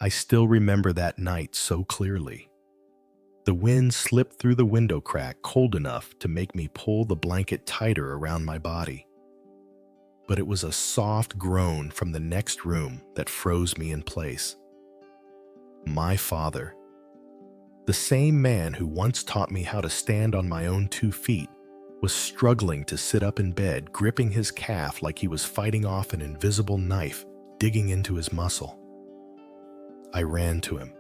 I still remember that night so clearly. The wind slipped through the window crack cold enough to make me pull the blanket tighter around my body. But it was a soft groan from the next room that froze me in place. My father, the same man who once taught me how to stand on my own 2 feet, was struggling to sit up in bed, gripping his calf like he was fighting off an invisible knife digging into his muscle. I ran to him.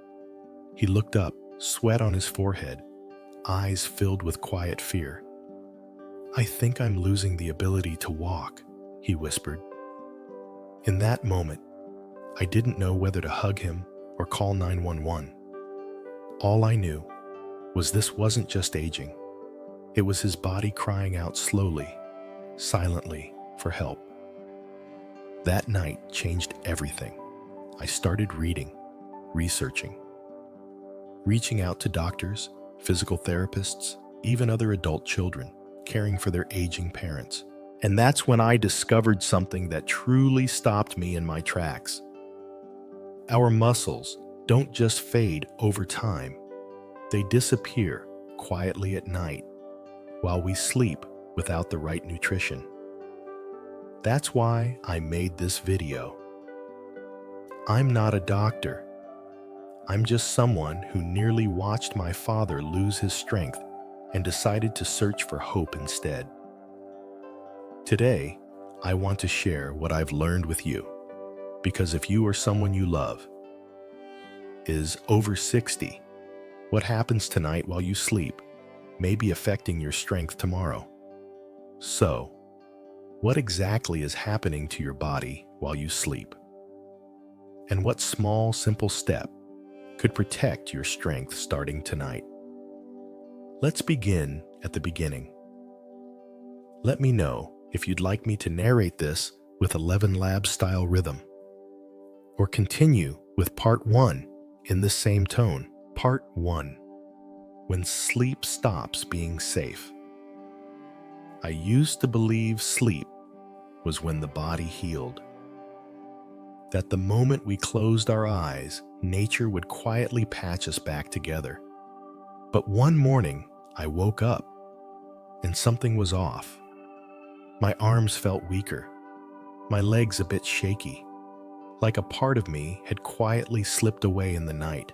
He looked up, sweat on his forehead, eyes filled with quiet fear. "I think I'm losing the ability to walk," he whispered. In that moment, I didn't know whether to hug him or call 911. All I knew was this wasn't just aging. It was his body crying out slowly, silently, for help. That night changed everything. I started reading, researching, reaching out to doctors, physical therapists, even other adult children, caring for their aging parents. And that's when I discovered something that truly stopped me in my tracks. Our muscles don't just fade over time. They disappear quietly at night while we sleep without the right nutrition. That's why I made this video. I'm not a doctor. I'm just someone who nearly watched my father lose his strength and decided to search for hope instead. Today, I want to share what I've learned with you, because if you or someone you love is over 60, what happens tonight while you sleep may be affecting your strength tomorrow. So, what exactly is happening to your body while you sleep? And what small, simple step could protect your strength starting tonight? Let's begin at the beginning. Let me know if you'd like me to narrate this with 11 Lab style rhythm, or continue with part 1 in the same tone. Part 1. When sleep stops being safe. I used to believe sleep was when the body healed. That the moment we closed our eyes, nature would quietly patch us back together. But one morning, I woke up, and something was off. My arms felt weaker, my legs a bit shaky, like a part of me had quietly slipped away in the night.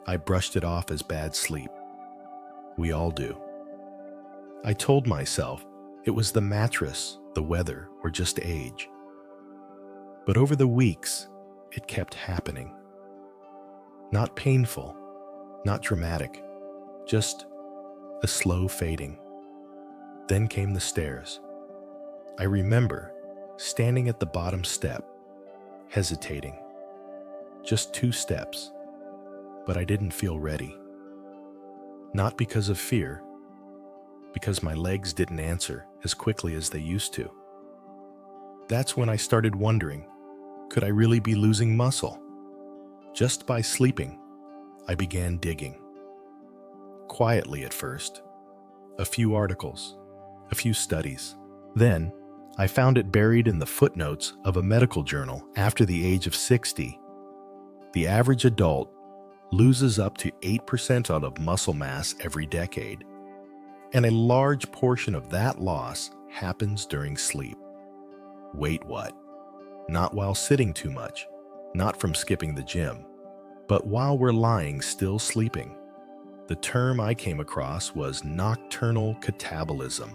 I brushed it off as bad sleep. We all do. I told myself it was the mattress, the weather, or just age. But over the weeks, it kept happening. Not painful, not dramatic, just a slow fading. Then came the stairs. I remember standing at the bottom step, hesitating. Just 2 steps, but I didn't feel ready. Not because of fear, because my legs didn't answer as quickly as they used to. That's when I started wondering, could I really be losing muscle? Just by sleeping, I began digging. Quietly at first. A few articles, a few studies. Then, I found it buried in the footnotes of a medical journal. After the age of 60, the average adult loses up to 8% of muscle mass every decade, and a large portion of that loss happens during sleep. Wait, what? Not while sitting too much, not from skipping the gym, but while we're lying still sleeping. The term I came across was nocturnal catabolism,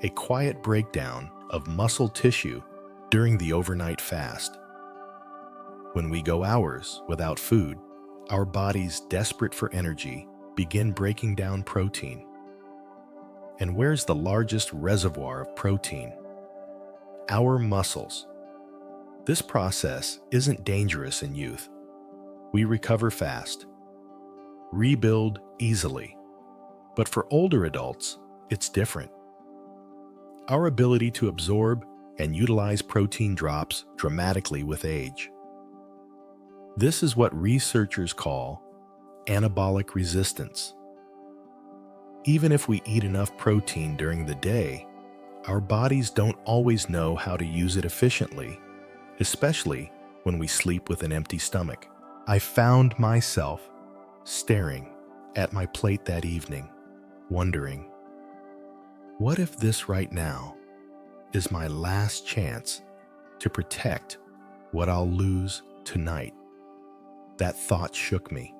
a quiet breakdown of muscle tissue during the overnight fast. When we go hours without food, our bodies, desperate for energy, begin breaking down protein. And where's the largest reservoir of protein? Our muscles. This process isn't dangerous in youth. We recover fast, rebuild easily. But for older adults, it's different. Our ability to absorb and utilize protein drops dramatically with age. This is what researchers call anabolic resistance. Even if we eat enough protein during the day, our bodies don't always know how to use it efficiently, especially when we sleep with an empty stomach. I found myself staring at my plate that evening, wondering, what if this right now is my last chance to protect what I'll lose tonight? That thought shook me.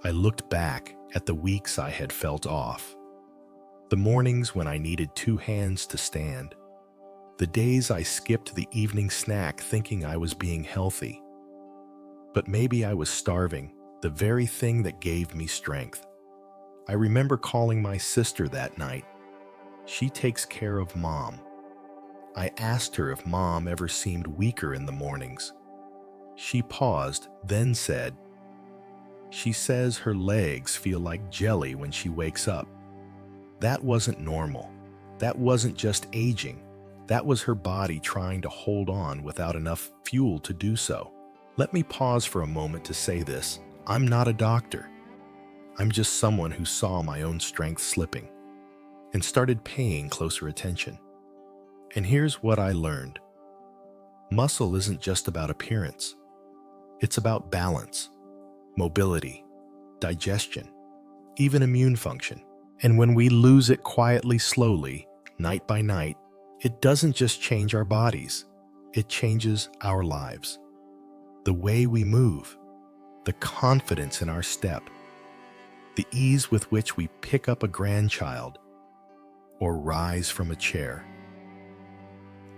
I looked back at the weeks I had felt off, the mornings when I needed two hands to stand, the days I skipped the evening snack thinking I was being healthy. But maybe I was starving, the very thing that gave me strength. I remember calling my sister that night. She takes care of Mom. I asked her if Mom ever seemed weaker in the mornings. She paused, then said, "She says her legs feel like jelly when she wakes up." That wasn't normal. That wasn't just aging. That was her body trying to hold on without enough fuel to do so. Let me pause for a moment to say this. I'm not a doctor. I'm just someone who saw my own strength slipping and started paying closer attention. And here's what I learned. Muscle isn't just about appearance. It's about balance, mobility, digestion, even immune function. And when we lose it quietly, slowly, night by night, it doesn't just change our bodies. It changes our lives. The way we move, the confidence in our step, the ease with which we pick up a grandchild or rise from a chair.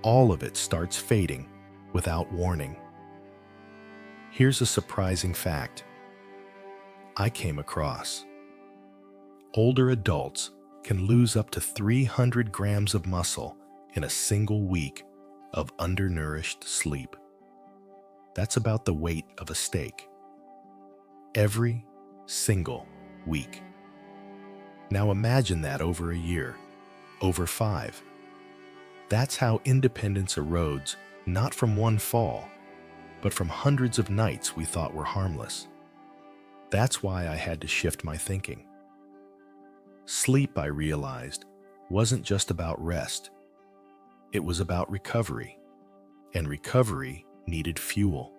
All of it starts fading without warning. Here's a surprising fact I came across. Older adults can lose up to 300 grams of muscle in a single week of undernourished sleep. That's about the weight of a steak. Every single week. Now imagine that over a year, over 5. That's how independence erodes, not from one fall, but from hundreds of nights we thought were harmless. That's why I had to shift my thinking. Sleep, I realized, wasn't just about rest. It was about recovery, and recovery needed fuel.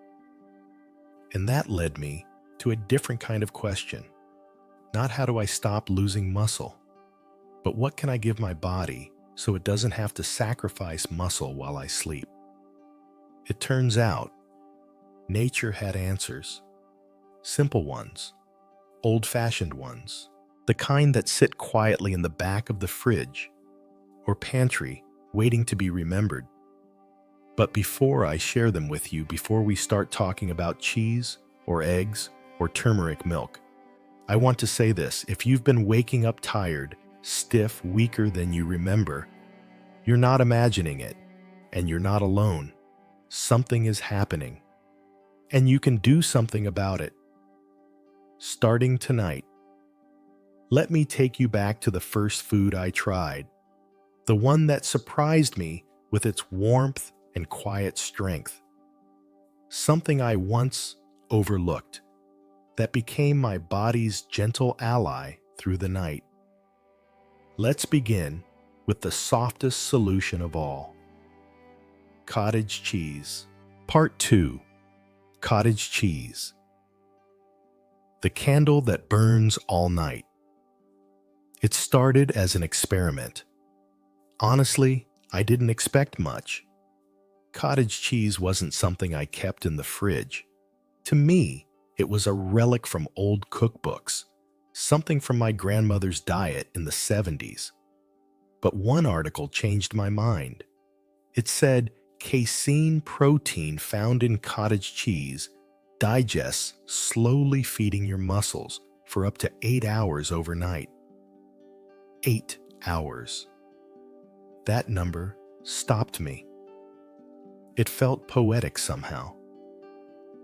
And that led me to a different kind of question. Not how do I stop losing muscle, but what can I give my body so it doesn't have to sacrifice muscle while I sleep? It turns out, nature had answers. Simple ones, old-fashioned ones, the kind that sit quietly in the back of the fridge or pantry waiting to be remembered. But before I share them with you, before we start talking about cheese or eggs or turmeric milk, I want to say this. If you've been waking up tired, stiff, weaker than you remember, you're not imagining it, and you're not alone. Something is happening, and you can do something about it. Starting tonight, let me take you back to the first food I tried, the one that surprised me with its warmth and quiet strength. Something I once overlooked that became my body's gentle ally through the night. Let's begin with the softest solution of all. Cottage cheese. Part 2. Cottage cheese. The candle that burns all night. It started as an experiment. Honestly, I didn't expect much. Cottage cheese wasn't something I kept in the fridge. To me, it was a relic from old cookbooks, something from my grandmother's diet in the 70s. But one article changed my mind. It said casein protein found in cottage cheese digests slowly, feeding your muscles for up to 8 hours overnight. 8 hours. That number stopped me. It felt poetic somehow.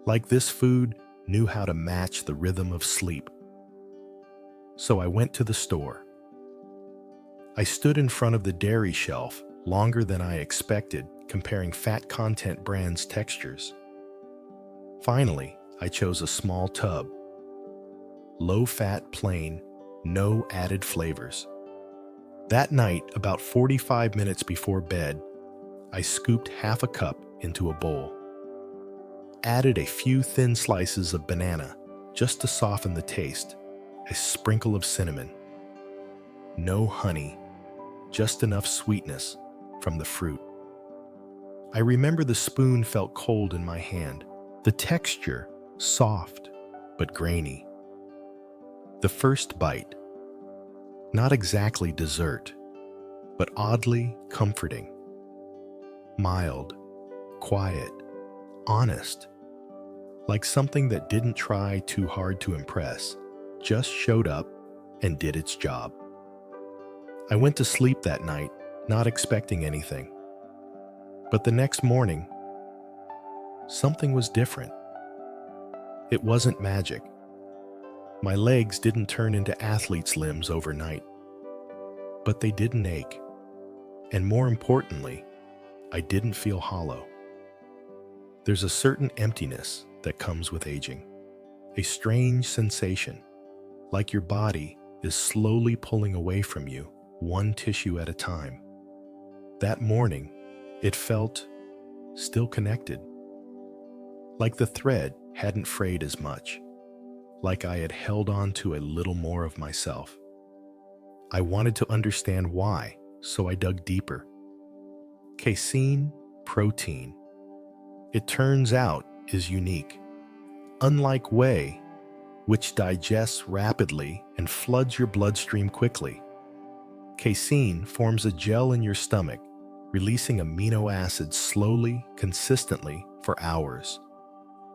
Like this food knew how to match the rhythm of sleep. So I went to the store. I stood in front of the dairy shelf longer than I expected, comparing fat content brands' textures. Finally, I chose a small tub. Low-fat, plain, no added flavors. That night, about 45 minutes before bed, I scooped half a cup into a bowl. added a few thin slices of banana just to soften the taste, a sprinkle of cinnamon. No honey, just enough sweetness from the fruit. I remember the spoon felt cold in my hand, the texture soft but grainy. The first bite, not exactly dessert, but oddly comforting. Mild, quiet, honest, like something that didn't try too hard to impress, just showed up and did its job. I went to sleep that night, not expecting anything. But the next morning, something was different. It wasn't magic. My legs didn't turn into athlete's limbs overnight, but they didn't ache. And more importantly, I didn't feel hollow. There's a certain emptiness that comes with aging, a strange sensation, like your body is slowly pulling away from you, one tissue at a time. That morning, it felt still connected, like the thread hadn't frayed as much, like I had held on to a little more of myself. I wanted to understand why, so I dug deeper. Casein protein, it turns out, is unique. Unlike whey, which digests rapidly and floods your bloodstream quickly, casein forms a gel in your stomach, releasing amino acids slowly, consistently for hours.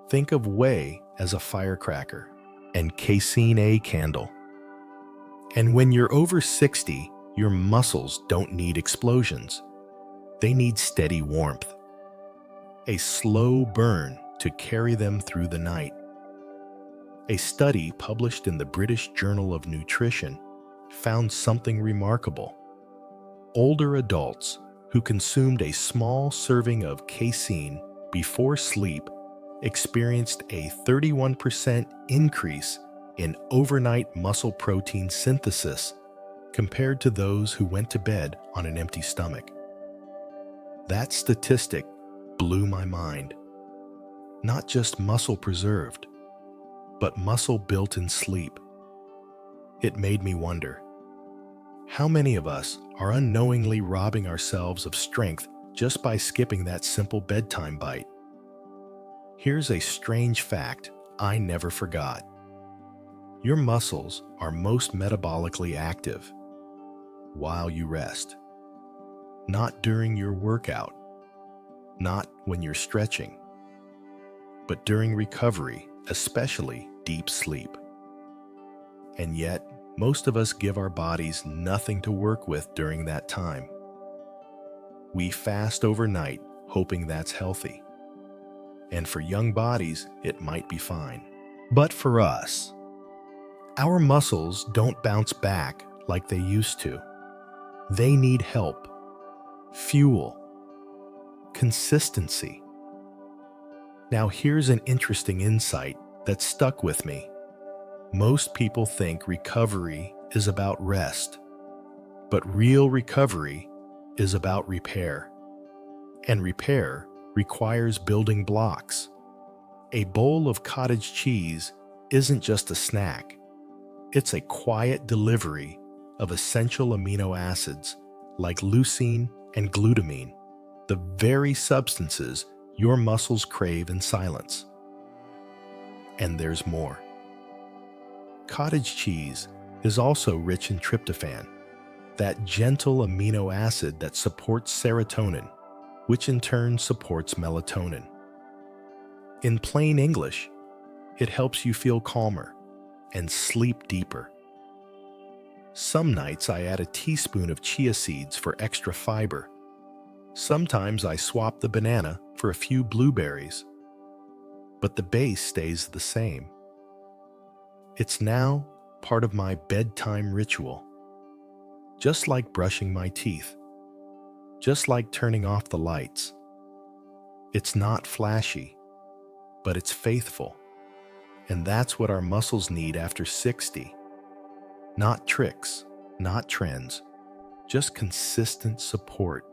Think of whey as a firecracker and casein a candle. And when you're over 60, your muscles don't need explosions. They need steady warmth, a slow burn to carry them through the night. A study published in the British Journal of Nutrition found something remarkable. Older adults who consumed a small serving of casein before sleep experienced a 31% increase in overnight muscle protein synthesis compared to those who went to bed on an empty stomach. That statistic blew my mind. Not just muscle preserved, but muscle built in sleep. It made me wonder, how many of us are unknowingly robbing ourselves of strength just by skipping that simple bedtime bite? Here's a strange fact I never forgot. Your muscles are most metabolically active while you rest. Not during your workout, not when you're stretching, but during recovery, especially deep sleep. And yet, most of us give our bodies nothing to work with during that time. We fast overnight, hoping that's healthy. And for young bodies, it might be fine. But for us, our muscles don't bounce back like they used to. They need help, fuel, consistency. Now here's an interesting insight that stuck with me. Most people think recovery is about rest, but real recovery is about repair. And repair requires building blocks. A bowl of cottage cheese isn't just a snack. It's a quiet delivery of essential amino acids like leucine and glutamine, the very substances your muscles crave in silence. And there's more. Cottage cheese is also rich in tryptophan, that gentle amino acid that supports serotonin, which in turn supports melatonin. In plain English, it helps you feel calmer and sleep deeper. Some nights I add a teaspoon of chia seeds for extra fiber. Sometimes I swap the banana for a few blueberries, but the base stays the same. It's now part of my bedtime ritual. Just like brushing my teeth, just like turning off the lights. It's not flashy, but it's faithful. And that's what our muscles need after 60. Not tricks, not trends, just consistent support.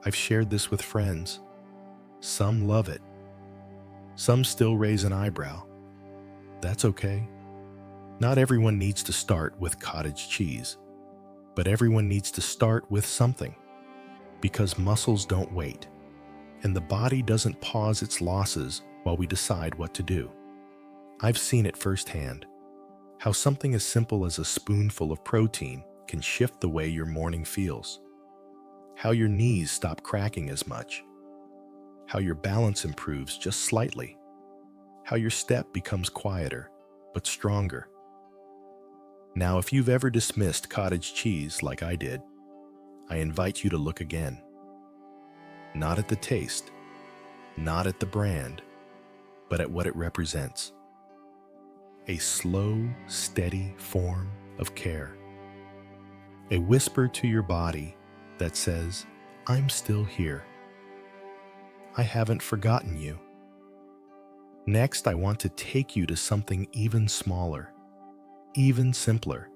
I've shared this with friends. Some love it, Some still raise an eyebrow. That's okay. Not everyone needs to start with cottage cheese, but everyone needs to start with something, because muscles don't wait, and the body doesn't pause its losses while we decide what to do. I've seen it firsthand, how something as simple as a spoonful of protein can shift the way your morning feels, how your knees stop cracking as much, how your balance improves just slightly, how your step becomes quieter but stronger. Now, if you've ever dismissed cottage cheese like I did, I invite you to look again. Not at the taste, not at the brand, but at what it represents. A slow, steady form of care. A whisper to your body that says, I'm still here. I haven't forgotten you. Next, I want to take you to something even smaller, even simpler,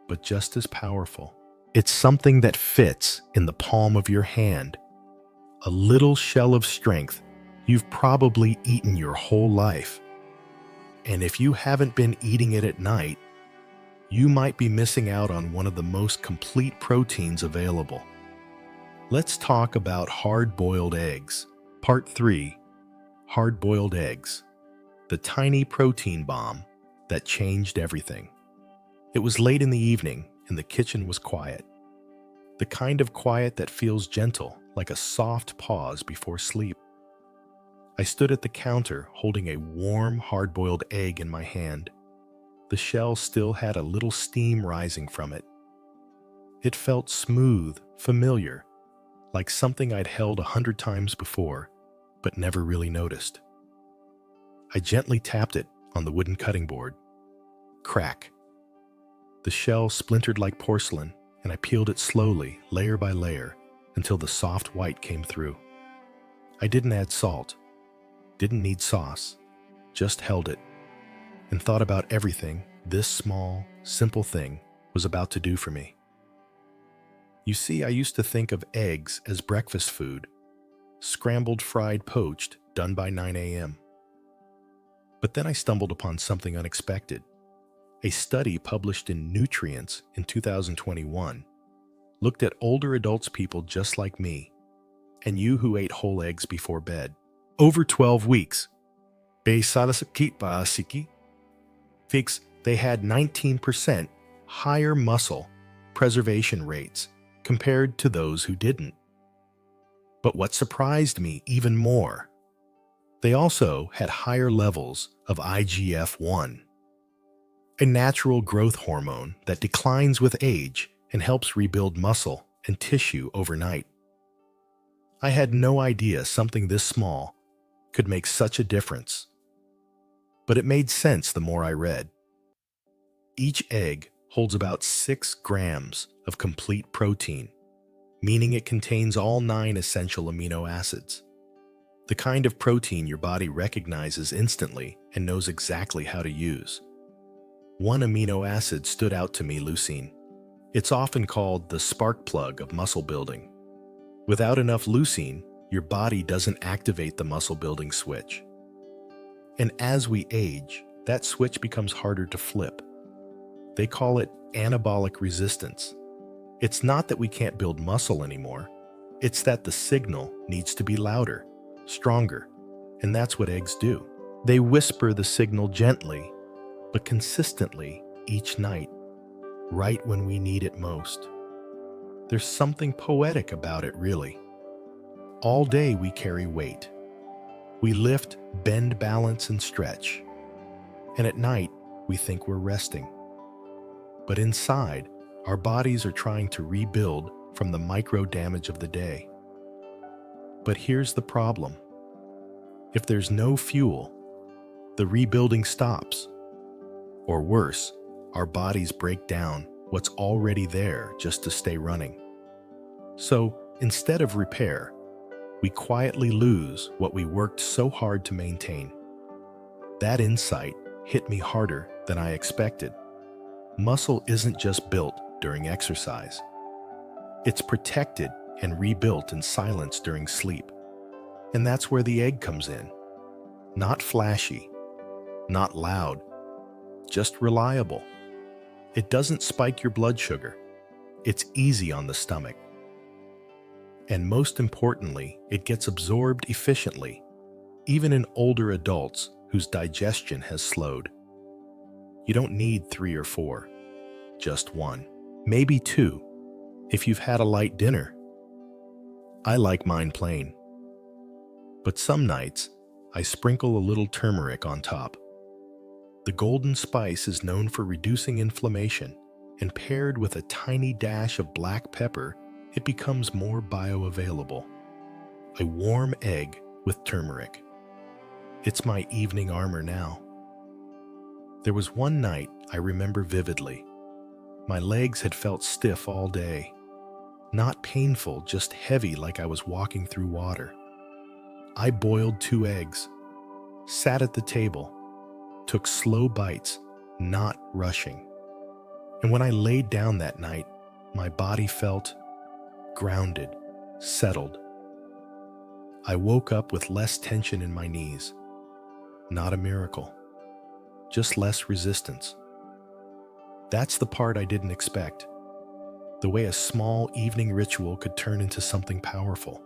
but just as powerful. It's something that fits in the palm of your hand, a little shell of strength you've probably eaten your whole life. And if you haven't been eating it at night, you might be missing out on one of the most complete proteins available. Let's talk about hard-boiled eggs. Part 3, hard-boiled eggs, the tiny protein bomb that changed everything. It was late in the evening and the kitchen was quiet. The kind of quiet that feels gentle, like a soft pause before sleep. I stood at the counter holding a warm, hard-boiled egg in my hand. The shell still had a little steam rising from it. It felt smooth, familiar, like something I'd held 100 times before, but never really noticed. I gently tapped it on the wooden cutting board. Crack. The shell splintered like porcelain, and I peeled it slowly, layer by layer, until the soft white came through. I didn't add salt, didn't need sauce, just held it, and thought about everything this small, simple thing was about to do for me. You see, I used to think of eggs as breakfast food, scrambled, fried, poached, done by 9 a.m. But then I stumbled upon something unexpected. A study published in Nutrients in 2021 looked at older adults, people just like me, and you who ate whole eggs before bed. Over 12 weeks, they had 19% higher muscle preservation rates compared to those who didn't. But what surprised me even more, they also had higher levels of IGF-1, a natural growth hormone that declines with age and helps rebuild muscle and tissue overnight. I had no idea something this small could make such a difference, but it made sense the more I read. Each egg holds about 6 grams of complete protein, meaning it contains all 9 essential amino acids. The kind of protein your body recognizes instantly and knows exactly how to use. One amino acid stood out to me, leucine. It's often called the spark plug of muscle building. Without enough leucine, your body doesn't activate the muscle building switch. And as we age, that switch becomes harder to flip. They call it anabolic resistance. It's not that we can't build muscle anymore. It's that the signal needs to be louder, stronger, and that's what eggs do. They whisper the signal gently, but consistently each night, right when we need it most. There's something poetic about it, really. All day we carry weight. We lift, bend, balance, and stretch. And at night, we think we're resting. But inside, our bodies are trying to rebuild from the micro damage of the day. But here's the problem. If there's no fuel, the rebuilding stops. Or worse, our bodies break down what's already there just to stay running. So instead of repair, we quietly lose what we worked so hard to maintain. That insight hit me harder than I expected. Muscle isn't just built during exercise. It's protected and rebuilt in silence during sleep. And that's where the egg comes in. Not flashy, not loud, just reliable. It doesn't spike your blood sugar. It's easy on the stomach. And most importantly, it gets absorbed efficiently, even in older adults whose digestion has slowed. You don't need 3 or 4, just 1, maybe 2, if you've had a light dinner. I like mine plain. But some nights, I sprinkle a little turmeric on top. The golden spice is known for reducing inflammation, and paired with a tiny dash of black pepper, it becomes more bioavailable. A warm egg with turmeric. It's my evening armor now. There was one night I remember vividly. My legs had felt stiff all day. Not painful, just heavy like I was walking through water. I boiled 2 eggs, sat at the table, took slow bites, not rushing. And when I laid down that night, my body felt grounded, settled. I woke up with less tension in my knees. Not a miracle, just less resistance. That's the part I didn't expect. The way a small evening ritual could turn into something powerful.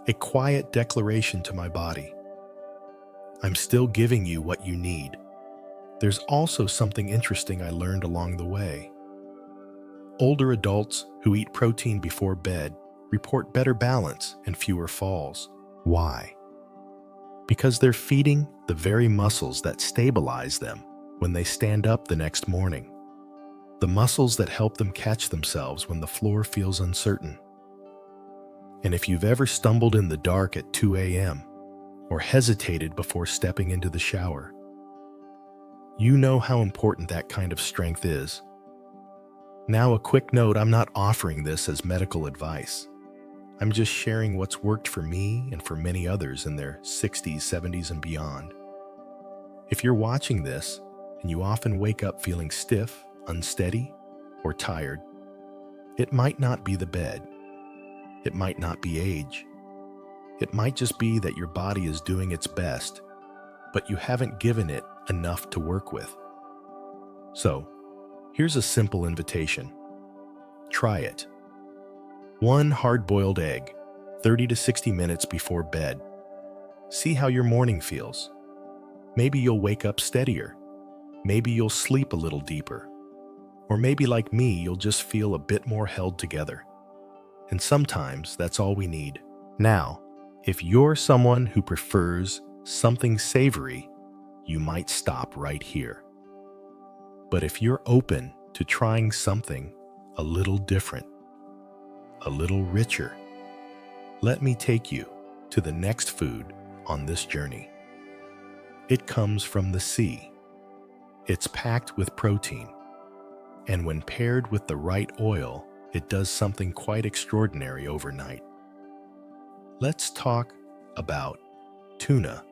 A quiet declaration to my body. I'm still giving you what you need. There's also something interesting I learned along the way. Older adults who eat protein before bed report better balance and fewer falls. Why? Because they're feeding the very muscles that stabilize them when they stand up the next morning. The muscles that help them catch themselves when the floor feels uncertain. And if you've ever stumbled in the dark at 2 a.m. or hesitated before stepping into the shower, you know how important that kind of strength is. Now, a quick note, I'm not offering this as medical advice. I'm just sharing what's worked for me and for many others in their 60s, 70s, and beyond. If you're watching this and you often wake up feeling stiff, unsteady, or tired, it might not be the bed. It might not be age. It might just be that your body is doing its best, but you haven't given it enough to work with. So, here's a simple invitation. Try it. 1 hard-boiled egg, 30 to 60 minutes before bed. See how your morning feels. Maybe you'll wake up steadier. Maybe you'll sleep a little deeper. Or maybe like me, you'll just feel a bit more held together. And sometimes that's all we need. Now, if you're someone who prefers something savory, you might stop right here. But if you're open to trying something a little different, a little richer, let me take you to the next food on this journey. It comes from the sea. It's packed with protein. And when paired with the right oil, it does something quite extraordinary overnight. Let's talk about tuna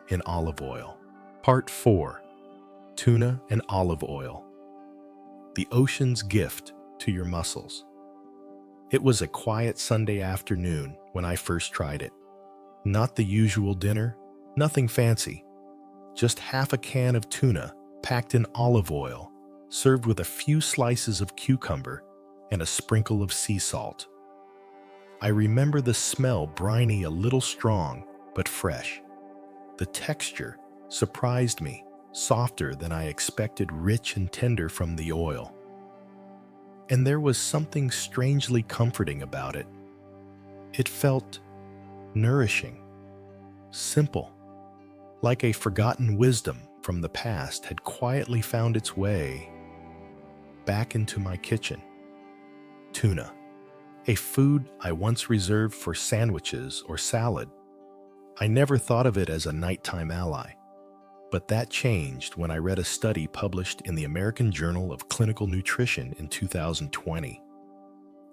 in olive oil. Part 4. Tuna and olive oil. The ocean's gift to your muscles. It was a quiet Sunday afternoon when I first tried it. Not the usual dinner, nothing fancy. Just half a can of tuna packed in olive oil, served with a few slices of cucumber and a sprinkle of sea salt. I remember the smell briny, a little strong, but fresh. The texture surprised me, softer than I expected, rich and tender from the oil. And there was something strangely comforting about it. It felt nourishing, simple, like a forgotten wisdom from the past had quietly found its way back into my kitchen. Tuna, a food I once reserved for sandwiches or salad. I never thought of it as a nighttime ally. But that changed when I read a study published in the American Journal of Clinical Nutrition in 2020.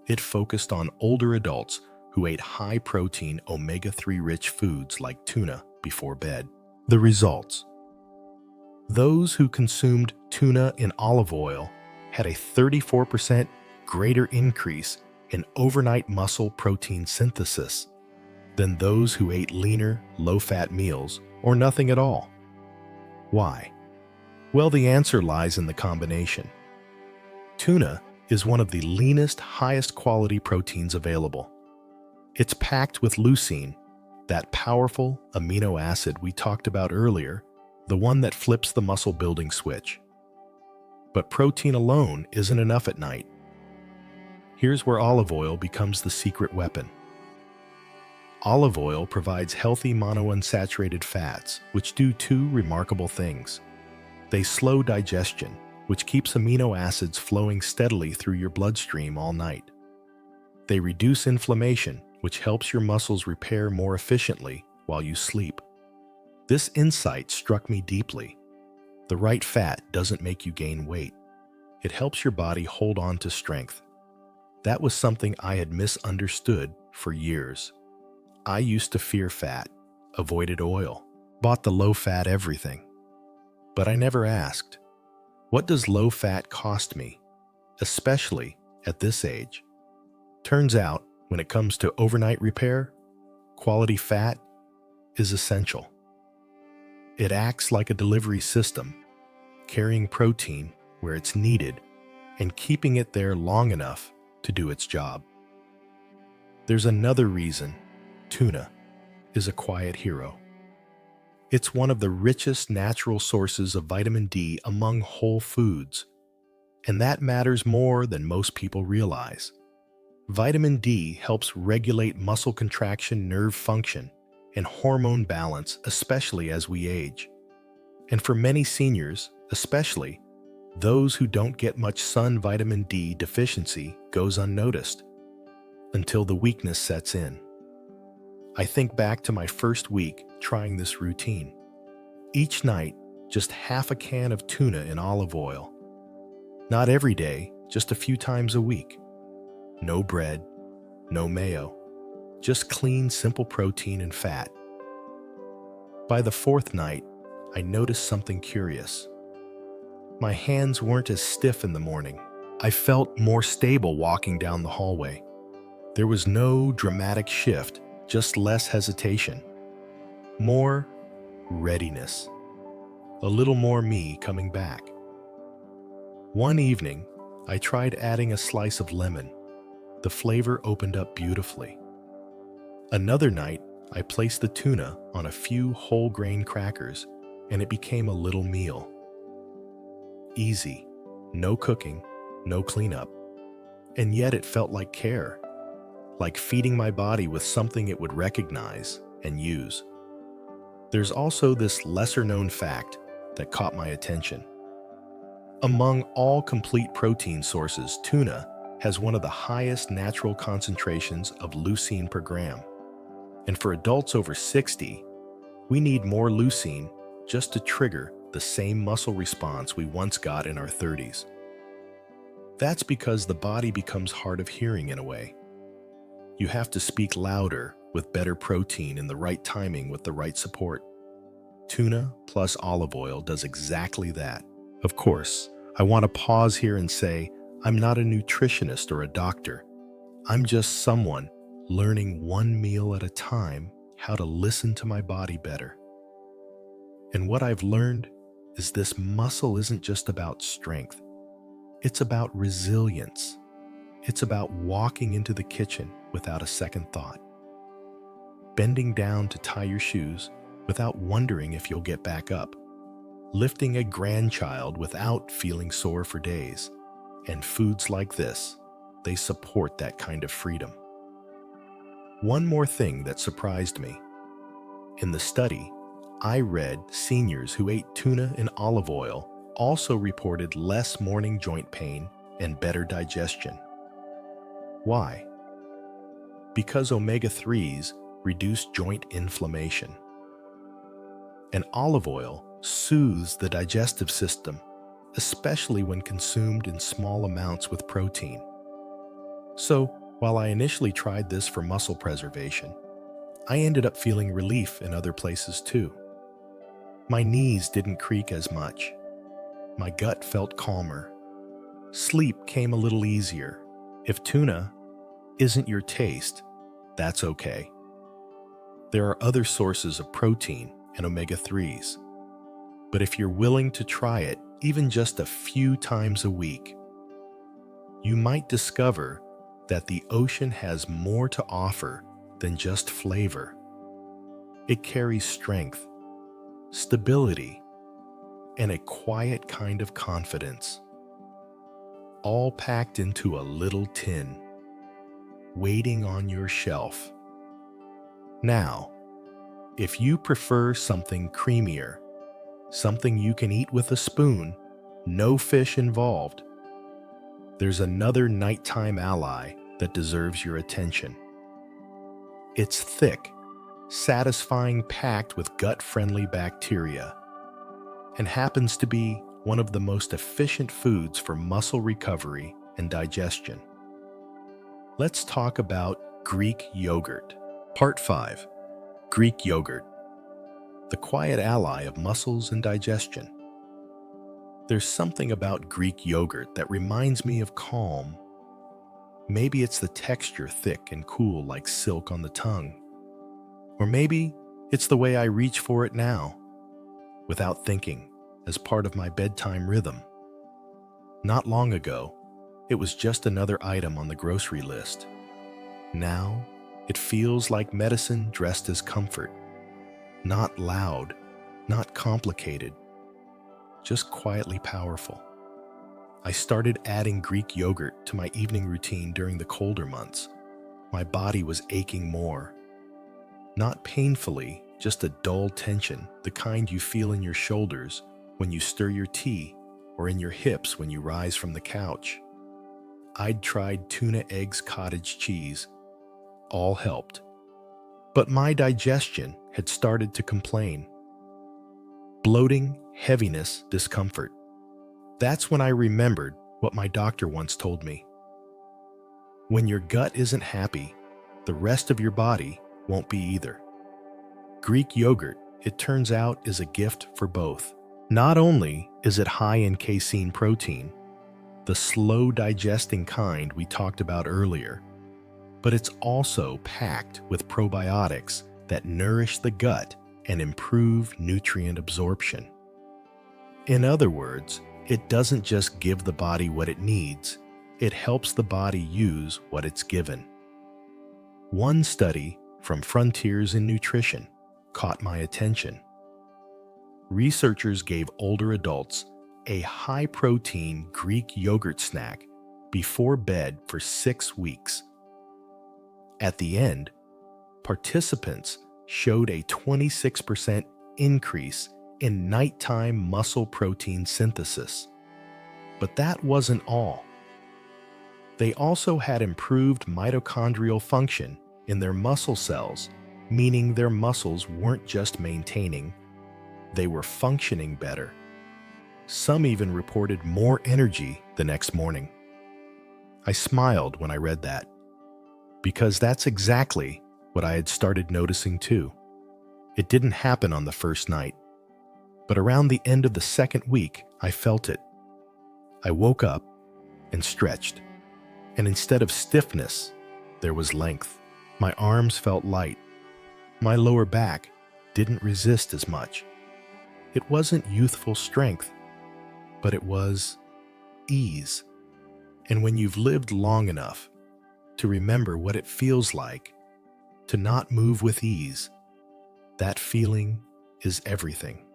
It focused on older adults who ate high-protein omega-3 rich foods like tuna before bed. The results: those who consumed tuna in olive oil had a 34% greater increase in overnight muscle protein synthesis. than those who ate leaner, low-fat meals or nothing at all. Why? Well, the answer lies in the combination. Tuna is one of the leanest, highest quality proteins available. It's packed with leucine, that powerful amino acid we talked about earlier, the one that flips the muscle building switch. But protein alone isn't enough at night. Here's where olive oil becomes the secret weapon. Olive oil provides healthy monounsaturated fats, which do two remarkable things. They slow digestion, which keeps amino acids flowing steadily through your bloodstream all night. They reduce inflammation, which helps your muscles repair more efficiently while you sleep. This insight struck me deeply. The right fat doesn't make you gain weight. It helps your body hold on to strength. That was something I had misunderstood for years. I used to fear fat, avoided oil, bought the low-fat everything. But I never asked, what does low fat cost me, especially at this age? Turns out, when it comes to overnight repair, quality fat is essential. It acts like a delivery system, carrying protein where it's needed and keeping it there long enough to do its job. There's another reason tuna is a quiet hero. It's one of the richest natural sources of vitamin D among whole foods, and that matters more than most people realize. Vitamin D helps regulate muscle contraction, nerve function, and hormone balance, especially as we age. And for many seniors, especially, those who don't get much sun, vitamin D deficiency goes unnoticed until the weakness sets in. I think back to my first week trying this routine. Each night, just half a can of tuna in olive oil. Not every day, just a few times a week. No bread, no mayo, just clean, simple protein and fat. By the fourth night, I noticed something curious. My hands weren't as stiff in the morning. I felt more stable walking down the hallway. There was no dramatic shift, just less hesitation. More readiness. A little more me coming back. One evening, I tried adding a slice of lemon. The flavor opened up beautifully. Another night, I placed the tuna on a few whole grain crackers, and it became a little meal. Easy, no cooking, no cleanup. And yet it felt like care, like feeding my body with something it would recognize and use. There's also this lesser-known fact that caught my attention. Among all complete protein sources, tuna has one of the highest natural concentrations of leucine per gram. And for adults over 60, we need more leucine just to trigger the same muscle response we once got in our 30s. That's because the body becomes hard of hearing in a way. You have to speak louder with better protein in the right timing with the right support. Tuna plus olive oil does exactly that. Of course, I want to pause here and say, I'm not a nutritionist or a doctor. I'm just someone learning one meal at a time how to listen to my body better. And what I've learned is this muscle isn't just about strength. It's about resilience. It's about walking into the kitchen without a second thought. Bending down to tie your shoes without wondering if you'll get back up. Lifting a grandchild without feeling sore for days. And foods like this, they support that kind of freedom. One more thing that surprised me. In the study, I read seniors who ate tuna in olive oil also reported less morning joint pain and better digestion. Why? Because omega-3s reduce joint inflammation. And olive oil soothes the digestive system, especially when consumed in small amounts with protein. So, while I initially tried this for muscle preservation, I ended up feeling relief in other places too. My knees didn't creak as much. My gut felt calmer. Sleep came a little easier. If tuna isn't your taste, that's okay. There are other sources of protein and omega-3s, but if you're willing to try it even just a few times a week, you might discover that the ocean has more to offer than just flavor. It carries strength, stability, and a quiet kind of confidence, all packed into a little tin, waiting on your shelf. Now, if you prefer something creamier, something you can eat with a spoon, no fish involved, there's another nighttime ally that deserves your attention. It's thick, satisfying, packed with gut-friendly bacteria, and happens to be one of the most efficient foods for muscle recovery and digestion. Let's talk about Greek yogurt. Part 5. Greek yogurt, the quiet ally of muscles and digestion. There's something about Greek yogurt that reminds me of calm. Maybe it's the texture, thick and cool like silk on the tongue. Or maybe it's the way I reach for it now, without thinking, as part of my bedtime rhythm. Not long ago, it was just another item on the grocery list. Now, it feels like medicine dressed as comfort. Not loud, not complicated, just quietly powerful. I started adding Greek yogurt to my evening routine during the colder months. My body was aching more. Not painfully, just a dull tension, the kind you feel in your shoulders when you stir your tea or in your hips when you rise from the couch. I'd tried tuna, eggs, cottage cheese. All helped. But my digestion had started to complain. Bloating, heaviness, discomfort. That's when I remembered what my doctor once told me. When your gut isn't happy, the rest of your body won't be either. Greek yogurt, it turns out, is a gift for both. Not only is it high in casein protein, the slow digesting kind we talked about earlier, but it's also packed with probiotics that nourish the gut and improve nutrient absorption. In other words, it doesn't just give the body what it needs, it helps the body use what it's given. One study from Frontiers in Nutrition caught my attention. Researchers gave older adults a high-protein Greek yogurt snack before bed for 6 weeks. At the end, participants showed a 26% increase in nighttime muscle protein synthesis. But that wasn't all. They also had improved mitochondrial function in their muscle cells, meaning their muscles weren't just maintaining, they were functioning better. Some even reported more energy the next morning. I smiled when I read that, because that's exactly what I had started noticing too. It didn't happen on the first night, but around the end of the second week, I felt it. I woke up and stretched, and instead of stiffness, there was length. My arms felt light. My lower back didn't resist as much. It wasn't youthful strength, but it was ease. And when you've lived long enough to remember what it feels like to not move with ease, that feeling is everything.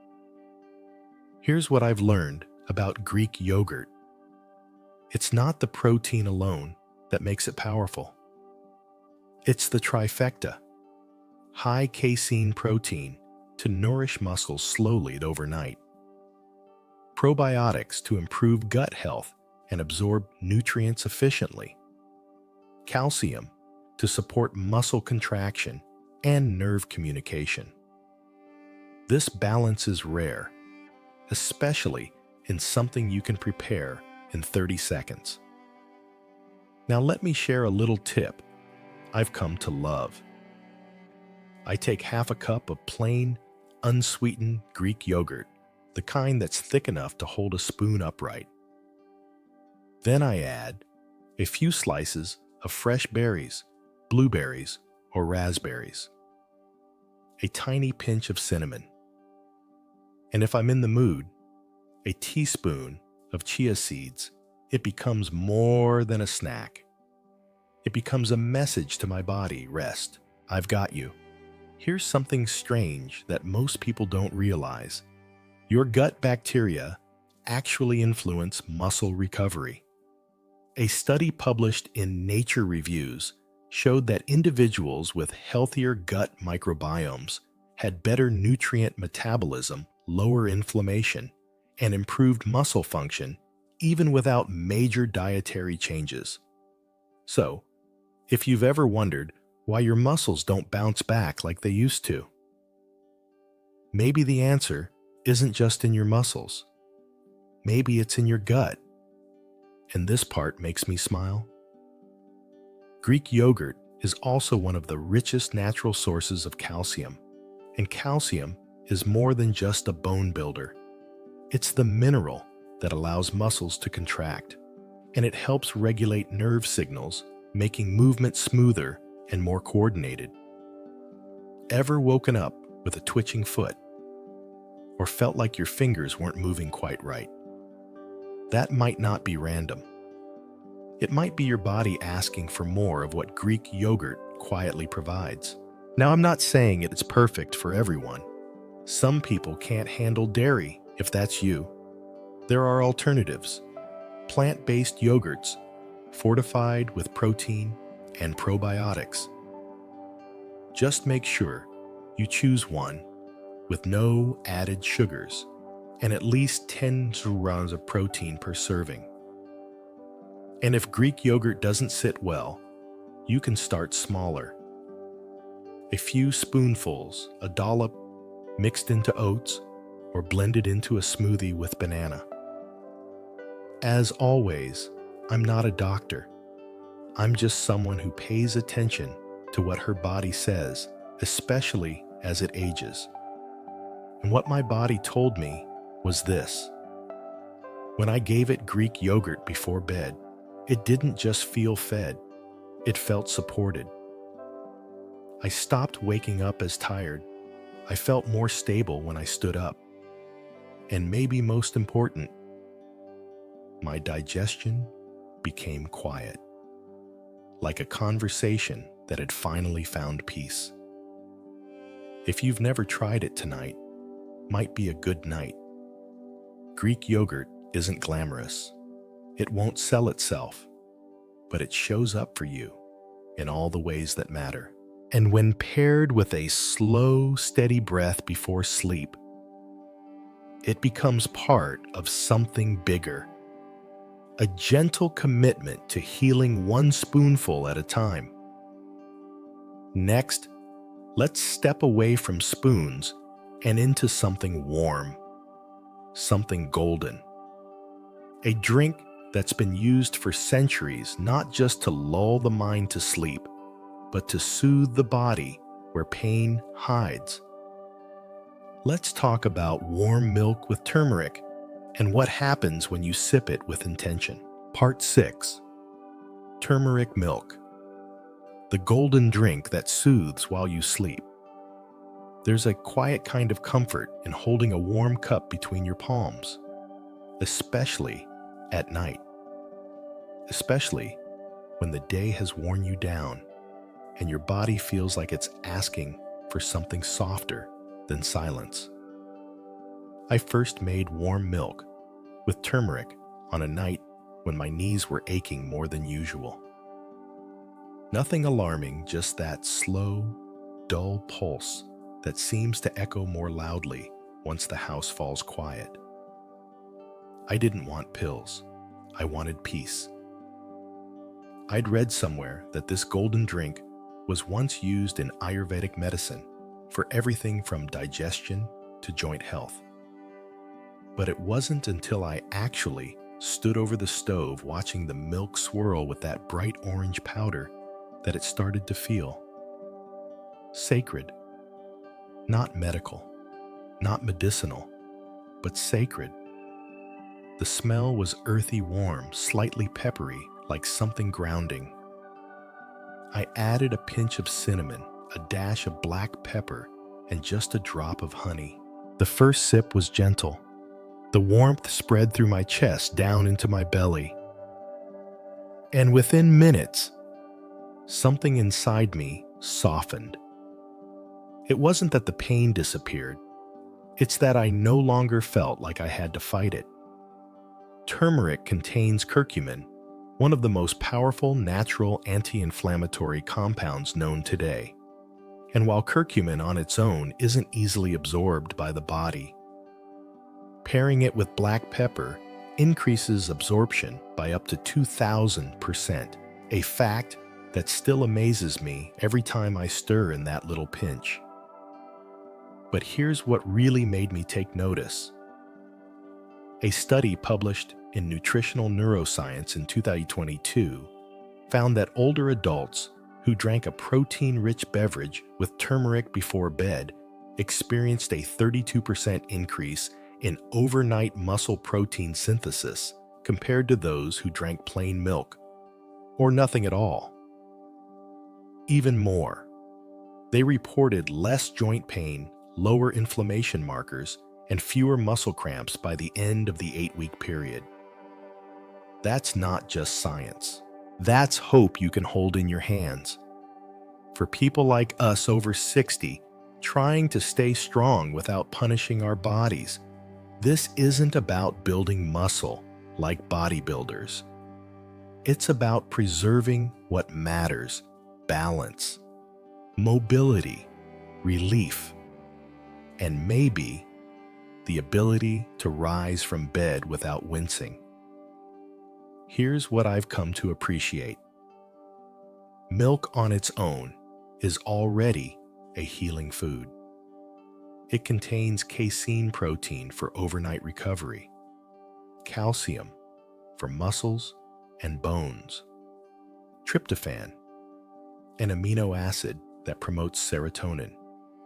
Here's what I've learned about Greek yogurt. It's not the protein alone that makes it powerful. It's the trifecta. High casein protein to nourish muscles slowly overnight. Probiotics to improve gut health and absorb nutrients efficiently. Calcium to support muscle contraction and nerve communication. This balance is rare, especially in something you can prepare in 30 seconds. Now let me share a little tip I've come to love. I take half a cup of plain, unsweetened Greek yogurt, the kind that's thick enough to hold a spoon upright. Then I add a few slices of fresh berries, blueberries, or raspberries. a tiny pinch of cinnamon. And if I'm in the mood, a teaspoon of chia seeds. It becomes more than a snack. It becomes a message to my body: rest, I've got you. Here's something strange that most people don't realize. Your gut bacteria actually influence muscle recovery. A study published in Nature Reviews showed that individuals with healthier gut microbiomes had better nutrient metabolism, lower inflammation, and improved muscle function even without major dietary changes. So, if you've ever wondered why your muscles don't bounce back like they used to, maybe the answer isn't just in your muscles. Maybe it's in your gut. And this part makes me smile. Greek yogurt is also one of the richest natural sources of calcium. And calcium is more than just a bone builder. It's the mineral that allows muscles to contract, and it helps regulate nerve signals, making movement smoother and more coordinated. Ever woken up with a twitching foot? Or felt like your fingers weren't moving quite right? That might not be random. It might be your body asking for more of what Greek yogurt quietly provides. Now, I'm not saying it's perfect for everyone. Some people can't handle dairy. If that's you, there are alternatives. Plant-based yogurts, fortified with protein and probiotics. Just make sure you choose one with no added sugars and at least 10 grams of protein per serving. And if Greek yogurt doesn't sit well, you can start smaller. A few spoonfuls, a dollop mixed into oats, or blended into a smoothie with banana. As always, I'm not a doctor. I'm just someone who pays attention to what her body says, especially as it ages. And what my body told me was this. When I gave it Greek yogurt before bed, it didn't just feel fed, it felt supported. I stopped waking up as tired. I felt more stable when I stood up. And maybe most important, my digestion became quiet, like a conversation that had finally found peace. If you've never tried it tonight, might be a good night. Greek yogurt isn't glamorous. It won't sell itself, but it shows up for you in all the ways that matter. And when paired with a slow, steady breath before sleep, it becomes part of something bigger. A gentle commitment to healing one spoonful at a time. Next, let's step away from spoons and into something warm, something golden. A drink that's been used for centuries not just to lull the mind to sleep, but to soothe the body where pain hides. Let's talk about warm milk with turmeric and what happens when you sip it with intention. Part 6. Turmeric milk. The golden drink that soothes while you sleep. There's a quiet kind of comfort in holding a warm cup between your palms, especially at night. Especially when the day has worn you down and your body feels like it's asking for something softer than silence. I first made warm milk with turmeric on a night when my knees were aching more than usual. Nothing alarming, just that slow, dull pulse that seems to echo more loudly once the house falls quiet. I didn't want pills. I wanted peace. I'd read somewhere that this golden drink was once used in Ayurvedic medicine for everything from digestion to joint health. But it wasn't until I actually stood over the stove watching the milk swirl with that bright orange powder that it started to feel sacred. Not medical, not medicinal, but sacred. The smell was earthy warm, slightly peppery, like something grounding. I added a pinch of cinnamon, a dash of black pepper, and just a drop of honey. The first sip was gentle. The warmth spread through my chest down into my belly. And within minutes, something inside me softened. It wasn't that the pain disappeared. It's that I no longer felt like I had to fight it. Turmeric contains curcumin, one of the most powerful natural anti-inflammatory compounds known today. And while curcumin on its own isn't easily absorbed by the body, pairing it with black pepper increases absorption by up to 2,000%, a fact that still amazes me every time I stir in that little pinch. But here's what really made me take notice. A study published in Nutritional Neuroscience in 2022 found that older adults who drank a protein-rich beverage with turmeric before bed experienced a 32% increase in overnight muscle protein synthesis compared to those who drank plain milk, or nothing at all. Even more, they reported less joint pain, lower inflammation markers, and fewer muscle cramps by the end of the 8-week period. That's not just science. That's hope you can hold in your hands. For people like us over 60, trying to stay strong without punishing our bodies, this isn't about building muscle like bodybuilders. It's about preserving what matters: balance, mobility, relief, and maybe the ability to rise from bed without wincing. Here's what I've come to appreciate. Milk on its own is already a healing food. It contains casein protein for overnight recovery, calcium for muscles and bones, tryptophan, an amino acid that promotes serotonin,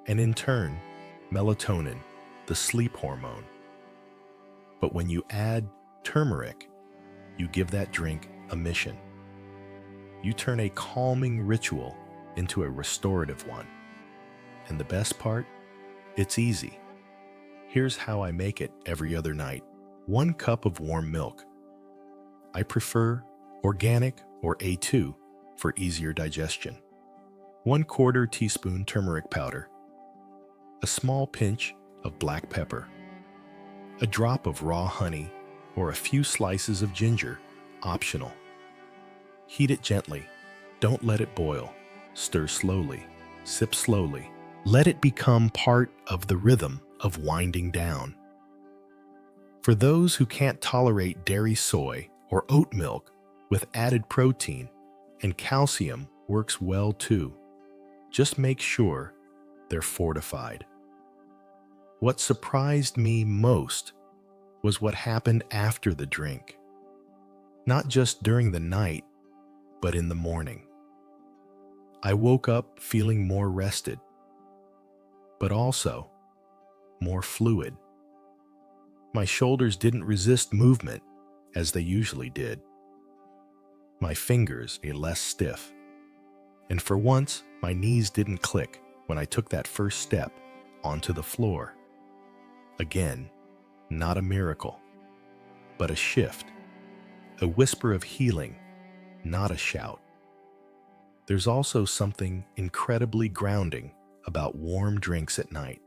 and in turn, melatonin, the sleep hormone. But when you add turmeric, you give that drink a mission. You turn a calming ritual into a restorative one. And the best part? It's easy. Here's how I make it every other night. 1 cup of warm milk. I prefer organic or A2 for easier digestion. 1/4 teaspoon turmeric powder. A small pinch of black pepper. A drop of raw honey or a few slices of ginger, optional. Heat it gently. Don't let it boil. Stir slowly. Sip slowly. Let it become part of the rhythm of winding down. For those who can't tolerate dairy, soy, or oat milk with added protein, and calcium works well too. Just make sure they're fortified. What surprised me most was what happened after the drink. Not just during the night, but in the morning. I woke up feeling more rested, but also more fluid. My shoulders didn't resist movement as they usually did. My fingers were less stiff. And for once, my knees didn't click when I took that first step onto the floor. Again, not a miracle, but a shift, a whisper of healing, not a shout. There's also something incredibly grounding about warm drinks at night.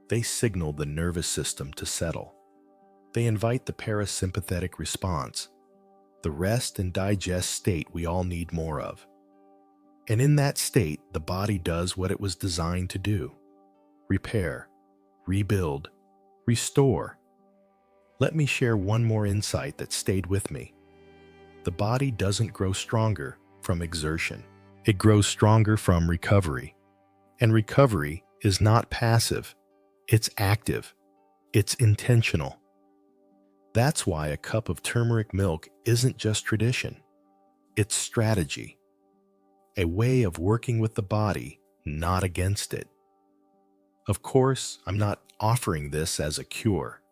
They signal the nervous system to settle. They invite the parasympathetic response, the rest and digest state we all need more of. And in that state, the body does what it was designed to do: repair, rebuild, restore. Let me share one more insight that stayed with me. The body doesn't grow stronger from exertion. It grows stronger from recovery. And recovery is not passive. It's active. It's intentional. That's why a cup of turmeric milk isn't just tradition. It's strategy. A way of working with the body, not against it. Of course, I'm not offering this as a cure.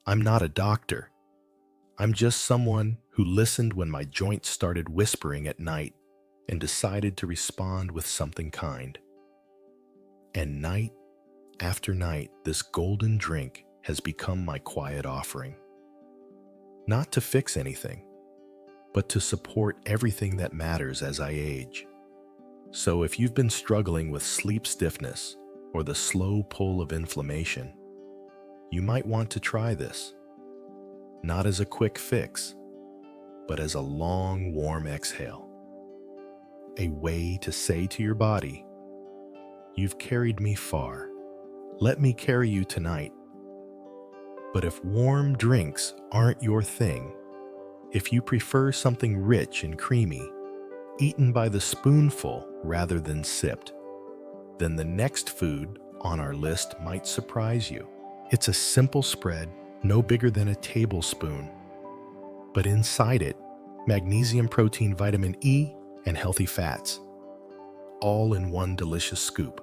I'm not a doctor. I'm just someone who listened when my joints started whispering at night and decided to respond with something kind. And night After night, this golden drink has become my quiet offering. Not to fix anything, but to support everything that matters as I age. So if you've been struggling with sleep stiffness or the slow pull of inflammation, you might want to try this. Not as a quick fix, but as a long, warm exhale. A way to say to your body, "You've carried me far. Let me carry you tonight." But if warm drinks aren't your thing, if you prefer something rich and creamy, eaten by the spoonful rather than sipped, then the next food on our list might surprise you. It's a simple spread, no bigger than a tablespoon. But inside it, magnesium, protein, vitamin E, and healthy fats, all in one delicious scoop.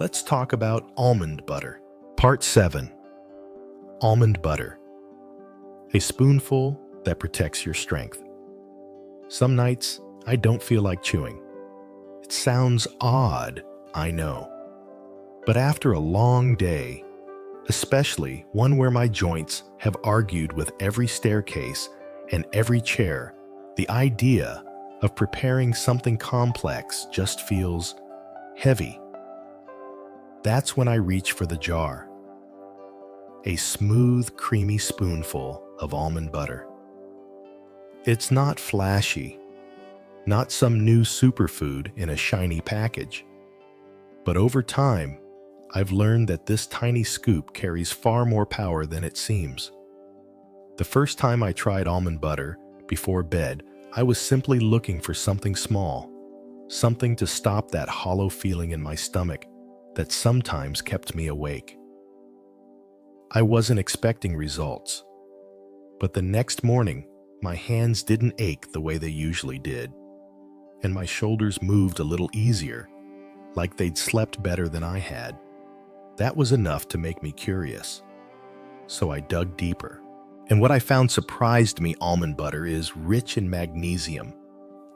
Let's talk about almond butter. Part 7. Almond butter. A spoonful that protects your strength. Some nights, I don't feel like chewing. It sounds odd, I know. But after a long day, especially one where my joints have argued with every staircase and every chair, the idea of preparing something complex just feels heavy. That's when I reach for the jar. A smooth, creamy spoonful of almond butter. It's not flashy, not some new superfood in a shiny package. But over time, I've learned that this tiny scoop carries far more power than it seems. The first time I tried almond butter before bed, I was simply looking for something small, something to stop that hollow feeling in my stomach that sometimes kept me awake. I wasn't expecting results, but the next morning, my hands didn't ache the way they usually did, and my shoulders moved a little easier, like they'd slept better than I had. That was enough to make me curious. So I dug deeper. And what I found surprised me. Almond butter is rich in magnesium,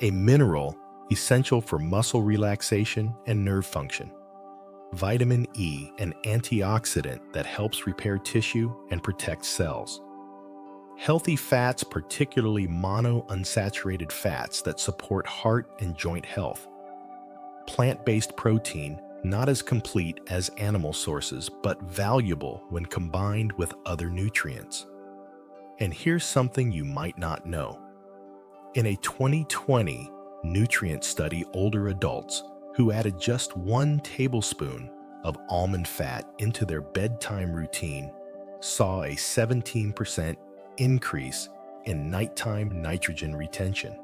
a mineral essential for muscle relaxation and nerve function. Vitamin E, an antioxidant that helps repair tissue and protect cells. Healthy fats, particularly monounsaturated fats that support heart and joint health. Plant-based protein, not as complete as animal sources, but valuable when combined with other nutrients. And here's something you might not know. In a 2020 nutrient study, older adults who added just 1 tablespoon of almond fat into their bedtime routine saw a 17% increase in nighttime nitrogen retention,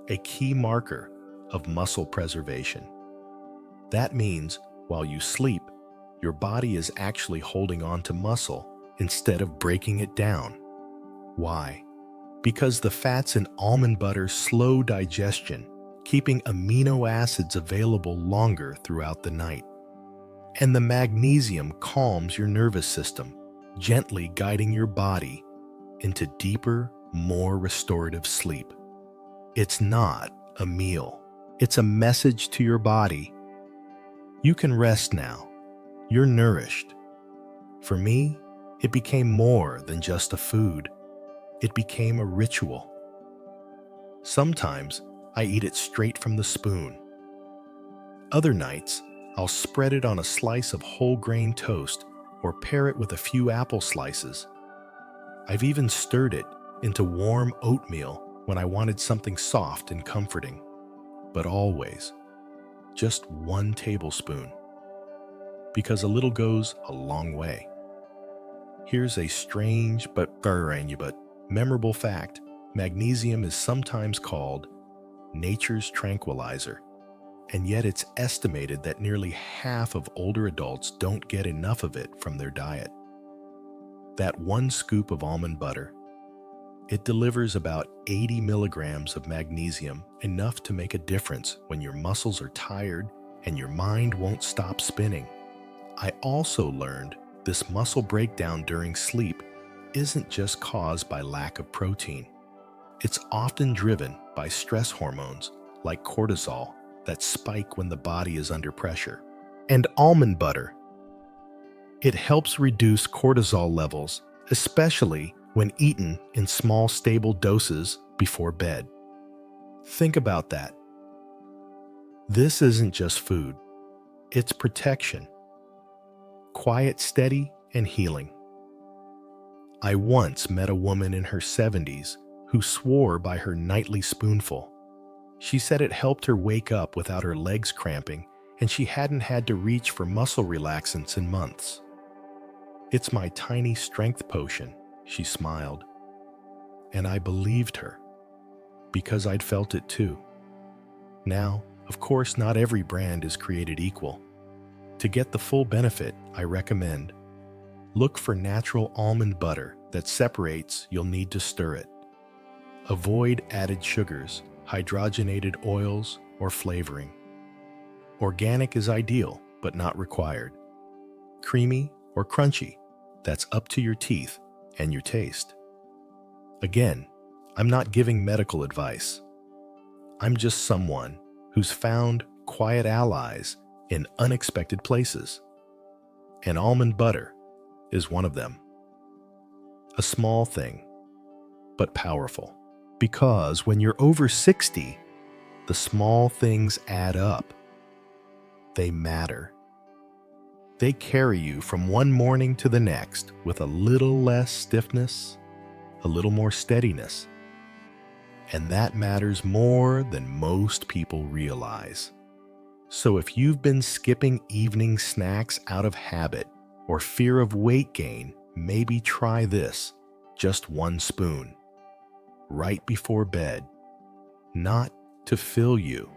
a key marker of muscle preservation. That means while you sleep, your body is actually holding on to muscle instead of breaking it down. Why? Because the fats in almond butter slow digestion, keeping amino acids available longer throughout the night. And the magnesium calms your nervous system, gently guiding your body into deeper, more restorative sleep. It's not a meal. It's a message to your body. You can rest now. You're nourished. For me, it became more than just a food. It became a ritual. Sometimes I eat it straight from the spoon. Other nights, I'll spread it on a slice of whole grain toast or pair it with a few apple slices. I've even stirred it into warm oatmeal when I wanted something soft and comforting. But always, just 1 tablespoon. Because a little goes a long way. Here's a strange but memorable fact. Magnesium is sometimes called nature's tranquilizer, and yet it's estimated that nearly half of older adults don't get enough of it from their diet. That 1 scoop of almond butter, it delivers about 80 milligrams of magnesium, enough to make a difference when your muscles are tired and your mind won't stop spinning. I also learned this muscle breakdown during sleep isn't just caused by lack of protein. It's often driven by stress hormones like cortisol that spike when the body is under pressure. And almond butter, It helps reduce cortisol levels, especially when eaten in small, stable doses before bed. Think about that. This isn't just food. It's protection. Quiet, steady, and healing. I once met a woman in her 70s who swore by her nightly spoonful. She said it helped her wake up without her legs cramping, and she hadn't had to reach for muscle relaxants in months. "It's my tiny strength potion," she smiled. And I believed her, because I'd felt it too. Now, of course, not every brand is created equal. To get the full benefit, I recommend: look for natural almond butter that separates. You'll need to stir it. Avoid added sugars, hydrogenated oils, or flavoring. Organic is ideal, but not required. Creamy or crunchy, that's up to your teeth and your taste. Again, I'm not giving medical advice. I'm just someone who's found quiet allies in unexpected places. And almond butter is one of them. A small thing, but powerful. Because when you're over 60, the small things add up. They matter. They carry you from one morning to the next with a little less stiffness, a little more steadiness. And that matters more than most people realize. So if you've been skipping evening snacks out of habit or fear of weight gain, maybe try this: just 1 spoon, right before bed, not to fill you,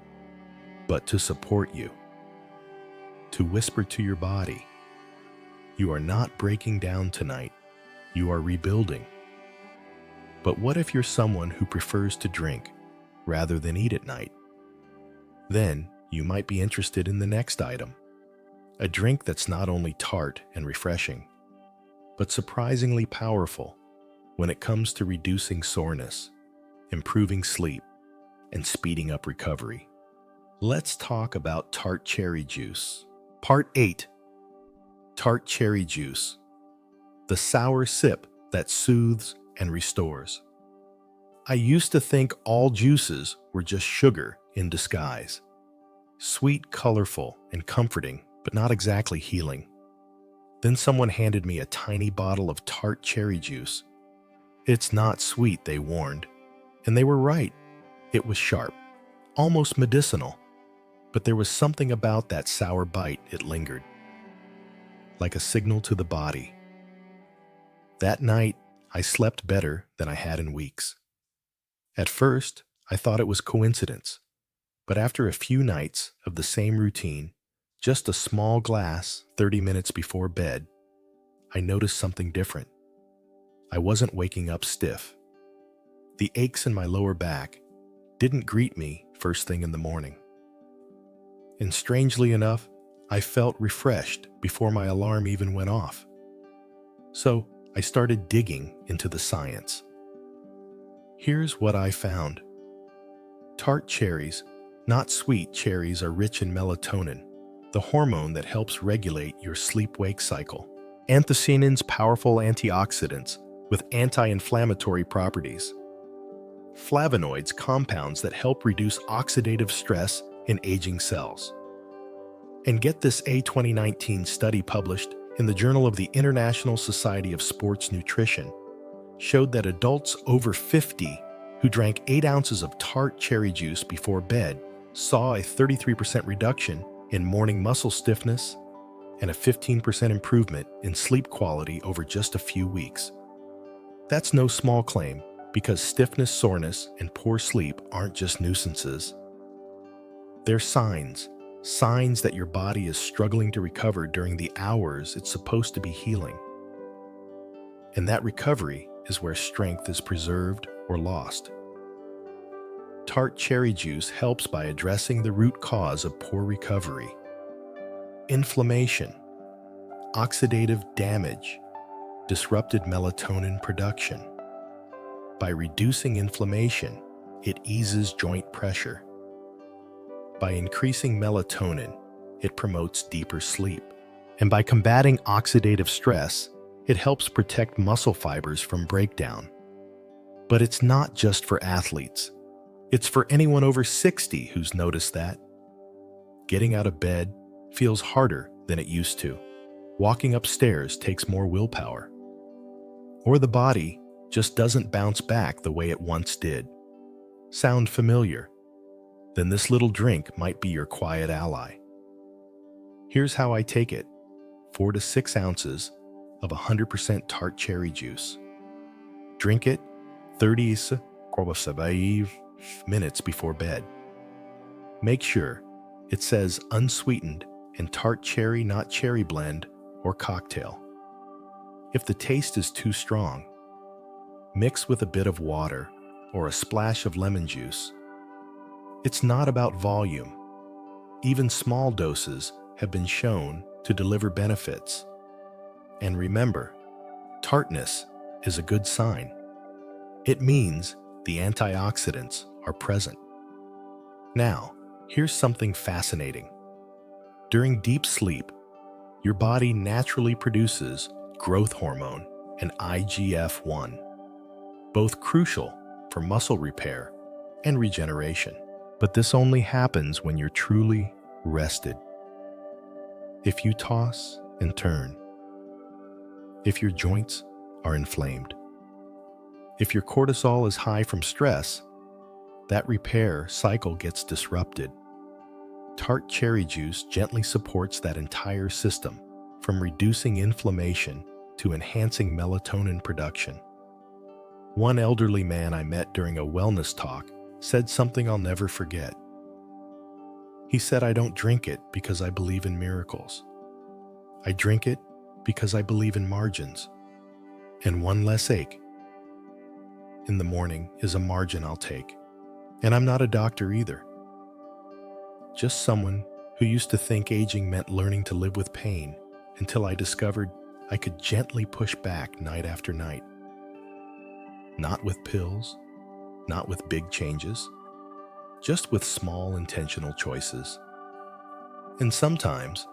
but to support you. To whisper to your body, you are not breaking down tonight, you are rebuilding. But what if you're someone who prefers to drink rather than eat at night? Then you might be interested in the next item, a drink that's not only tart and refreshing, but surprisingly powerful when it comes to reducing soreness, improving sleep, and speeding up recovery. Let's talk about tart cherry juice. Part 8. Tart cherry juice. The sour sip that soothes and restores. I used to think all juices were just sugar in disguise. Sweet, colorful, and comforting, but not exactly healing. Then someone handed me a tiny bottle of tart cherry juice. "It's not sweet," they warned. And they were right. It was sharp, almost medicinal. But there was something about that sour bite, it lingered. Like a signal to the body. That night, I slept better than I had in weeks. At first, I thought it was coincidence. But after a few nights of the same routine, just a small glass 30 minutes before bed, I noticed something different. I wasn't waking up stiff. The aches in my lower back didn't greet me first thing in the morning. And strangely enough, I felt refreshed before my alarm even went off. So I started digging into the science. Here's what I found. Tart cherries, not sweet cherries, are rich in melatonin, the hormone that helps regulate your sleep-wake cycle. Anthocyanins, powerful antioxidants with anti-inflammatory properties. Flavonoids, compounds that help reduce oxidative stress in aging cells. And get this: a 2019 study published in the Journal of the International Society of Sports Nutrition showed that adults over 50 who drank 8 ounces of tart cherry juice before bed saw a 33% reduction in morning muscle stiffness and a 15% improvement in sleep quality over just a few weeks. That's no small claim, because stiffness, soreness, and poor sleep aren't just nuisances. They're signs that your body is struggling to recover during the hours it's supposed to be healing. And that recovery is where strength is preserved or lost. Tart cherry juice helps by addressing the root cause of poor recovery: inflammation, oxidative damage, disrupted melatonin production. By reducing inflammation, it eases joint pressure. By increasing melatonin, it promotes deeper sleep. And by combating oxidative stress, it helps protect muscle fibers from breakdown. But it's not just for athletes. It's for anyone over 60 who's noticed that. Getting out of bed feels harder than it used to. Walking upstairs takes more willpower. Or the body just doesn't bounce back the way it once did. Sound familiar? Then this little drink might be your quiet ally. Here's how I take it: 4 to 6 ounces of 100% tart cherry juice. Drink it 30 minutes before bed. Make sure it says unsweetened and tart cherry, not cherry blend or cocktail. If the taste is too strong, mix with a bit of water or a splash of lemon juice. It's not about volume. Even small doses have been shown to deliver benefits. And remember, tartness is a good sign. It means the antioxidants are present. Now, here's something fascinating. During deep sleep, your body naturally produces growth hormone and IGF-1, both crucial for muscle repair and regeneration. But this only happens when you're truly rested. If you toss and turn, if your joints are inflamed, if your cortisol is high from stress, that repair cycle gets disrupted. Tart cherry juice gently supports that entire system, from reducing inflammation to enhancing melatonin production. One elderly man I met during a wellness talk said something I'll never forget. He said, "I don't drink it because I believe in miracles. I drink it because I believe in margins. And one less ache in the morning is a margin I'll take. And I'm not a doctor either. Just someone who used to think aging meant learning to live with pain until I discovered I could gently push back night after night. Not with pills, not with big changes, just with small intentional choices. And sometimes,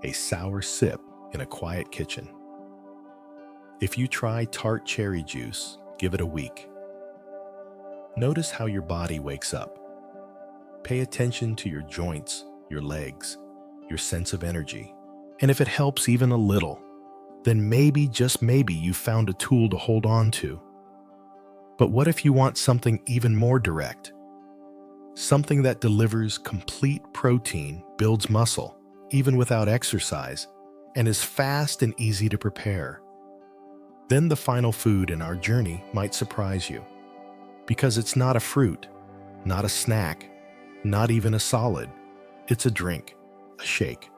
a sour sip in a quiet kitchen. If you try tart cherry juice, give it a week. Notice how your body wakes up. Pay attention to your joints, your legs, your sense of energy. And if it helps even a little, then maybe, just maybe, you found a tool to hold on to. But what if you want something even more direct? Something that delivers complete protein, builds muscle, even without exercise, and is fast and easy to prepare. Then the final food in our journey might surprise you, because it's not a fruit, not a snack, not even a solid. It's a drink, a shake.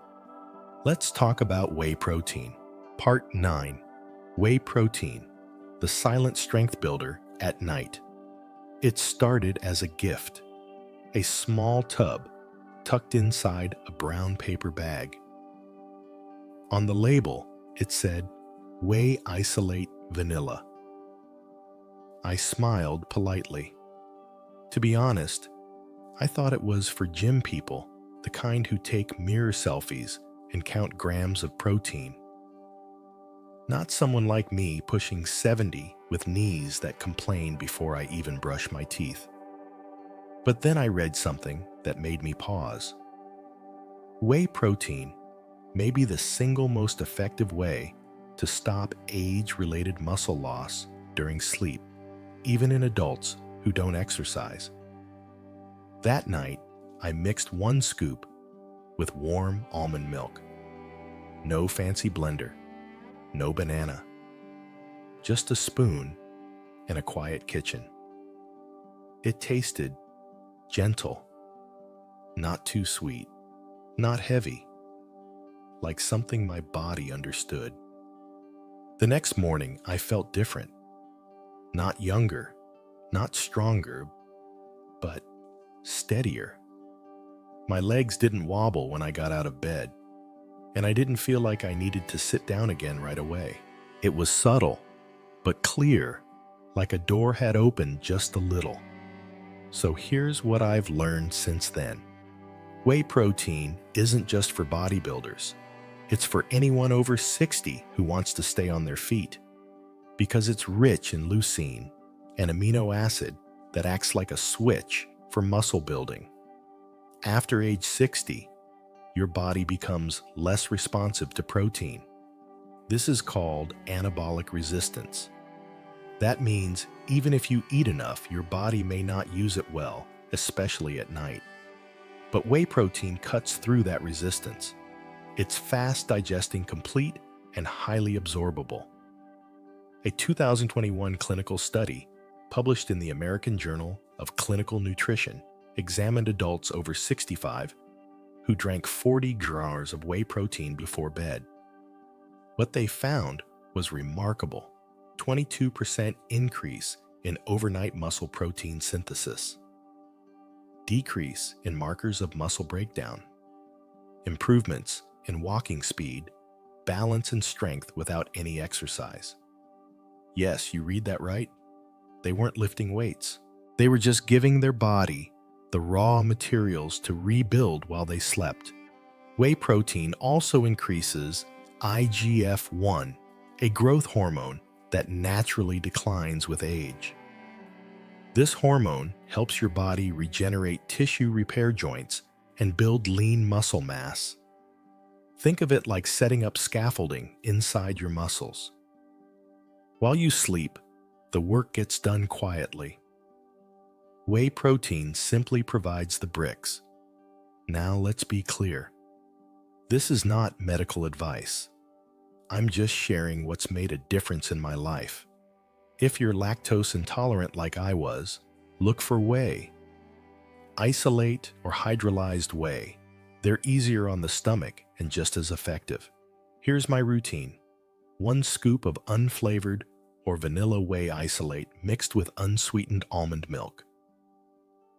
Let's talk about whey protein. Part 9. Whey protein, the silent strength builder at night. It started as a gift, a small tub tucked inside a brown paper bag. On the label, it said, "Whey Isolate Vanilla." I smiled politely. To be honest, I thought it was for gym people, the kind who take mirror selfies and count grams of protein. Not someone like me pushing 70 with knees that complain before I even brush my teeth. But then I read something that made me pause. Whey protein may be the single most effective way to stop age-related muscle loss during sleep, even in adults who don't exercise. That night, I mixed 1 scoop with warm almond milk. No fancy blender, no banana, just a spoon in a quiet kitchen. It tasted gentle, not too sweet, not heavy, like something my body understood. The next morning, I felt different. Not younger, not stronger, but steadier. My legs didn't wobble when I got out of bed, and I didn't feel like I needed to sit down again right away. It was subtle, but clear, like a door had opened just a little. So here's what I've learned since then. Whey protein isn't just for bodybuilders. It's for anyone over 60 who wants to stay on their feet, because it's rich in leucine, an amino acid that acts like a switch for muscle building. After age 60, your body becomes less responsive to protein. This is called anabolic resistance. That means even if you eat enough, your body may not use it well, especially at night. But whey protein cuts through that resistance. It's fast digesting, complete, and highly absorbable. A 2021 clinical study published in the American Journal of Clinical Nutrition examined adults over 65 who drank 40 jars of whey protein before bed. What they found was remarkable: 22% increase in overnight muscle protein synthesis, decrease in markers of muscle breakdown, improvements in walking speed, balance, and strength without any exercise. Yes, you read that right. They weren't lifting weights. They were just giving their body the raw materials to rebuild while they slept. Whey protein also increases IGF-1, a growth hormone that naturally declines with age. This hormone helps your body regenerate tissue, repair joints, and build lean muscle mass. Think of it like setting up scaffolding inside your muscles. While you sleep, the work gets done quietly. Whey protein simply provides the bricks. Now let's be clear. This is not medical advice. I'm just sharing what's made a difference in my life. If you're lactose intolerant like I was, look for whey. Isolate or hydrolyzed whey. They're easier on the stomach and just as effective. Here's my routine. 1 scoop of unflavored or vanilla whey isolate mixed with unsweetened almond milk.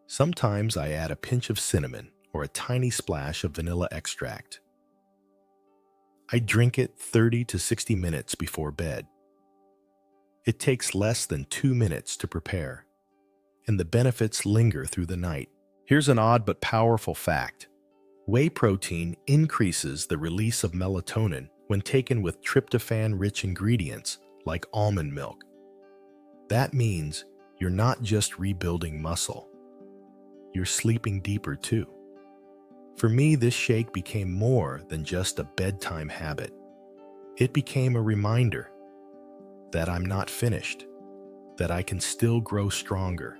Sometimes I add a pinch of cinnamon or a tiny splash of vanilla extract. I drink it 30 to 60 minutes before bed. It takes less than 2 minutes to prepare, and the benefits linger through the night. Here's an odd but powerful fact. Whey protein increases the release of melatonin when taken with tryptophan-rich ingredients like almond milk. That means you're not just rebuilding muscle. You're sleeping deeper too. For me, this shake became more than just a bedtime habit. It became a reminder that I'm not finished, that I can still grow stronger,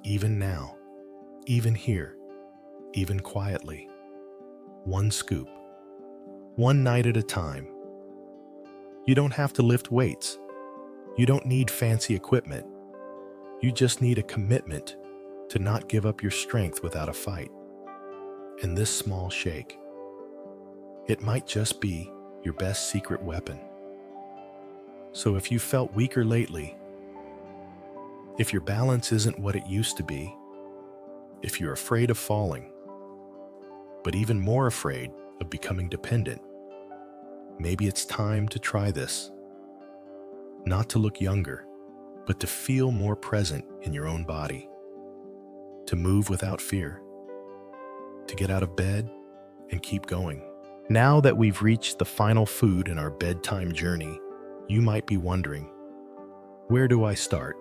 even now, even here, even quietly. 1 scoop, 1 night at a time. You don't have to lift weights. You don't need fancy equipment. You just need a commitment to not give up your strength without a fight. And this small shake, it might just be your best secret weapon. So if you felt weaker lately, if your balance isn't what it used to be, if you're afraid of falling, but even more afraid of becoming dependent, maybe it's time to try this. Not to look younger, but to feel more present in your own body, to move without fear, to get out of bed and keep going. Now that we've reached the final food in our bedtime journey, you might be wondering, where do I start?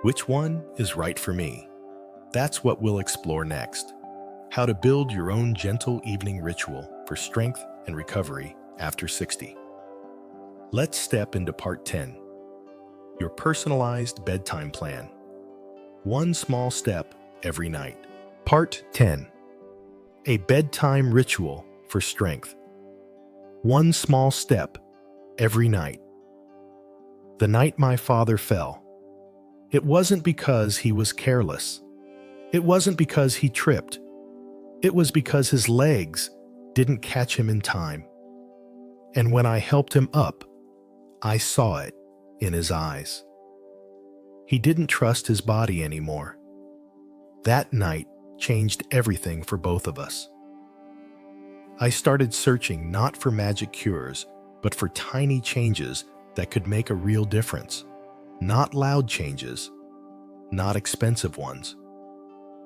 Which one is right for me? That's what we'll explore next. How to build your own gentle evening ritual for strength and recovery after 60. Let's step into part 10, your personalized bedtime plan. 1 small step every night. Part 10, a bedtime ritual for strength. 1 small step every night. The night my father fell, it wasn't because he was careless. It wasn't because he tripped. It was because his legs didn't catch him in time. And when I helped him up, I saw it in his eyes. He didn't trust his body anymore. That night changed everything for both of us. I started searching not for magic cures, but for tiny changes that could make a real difference. Not loud changes, not expensive ones,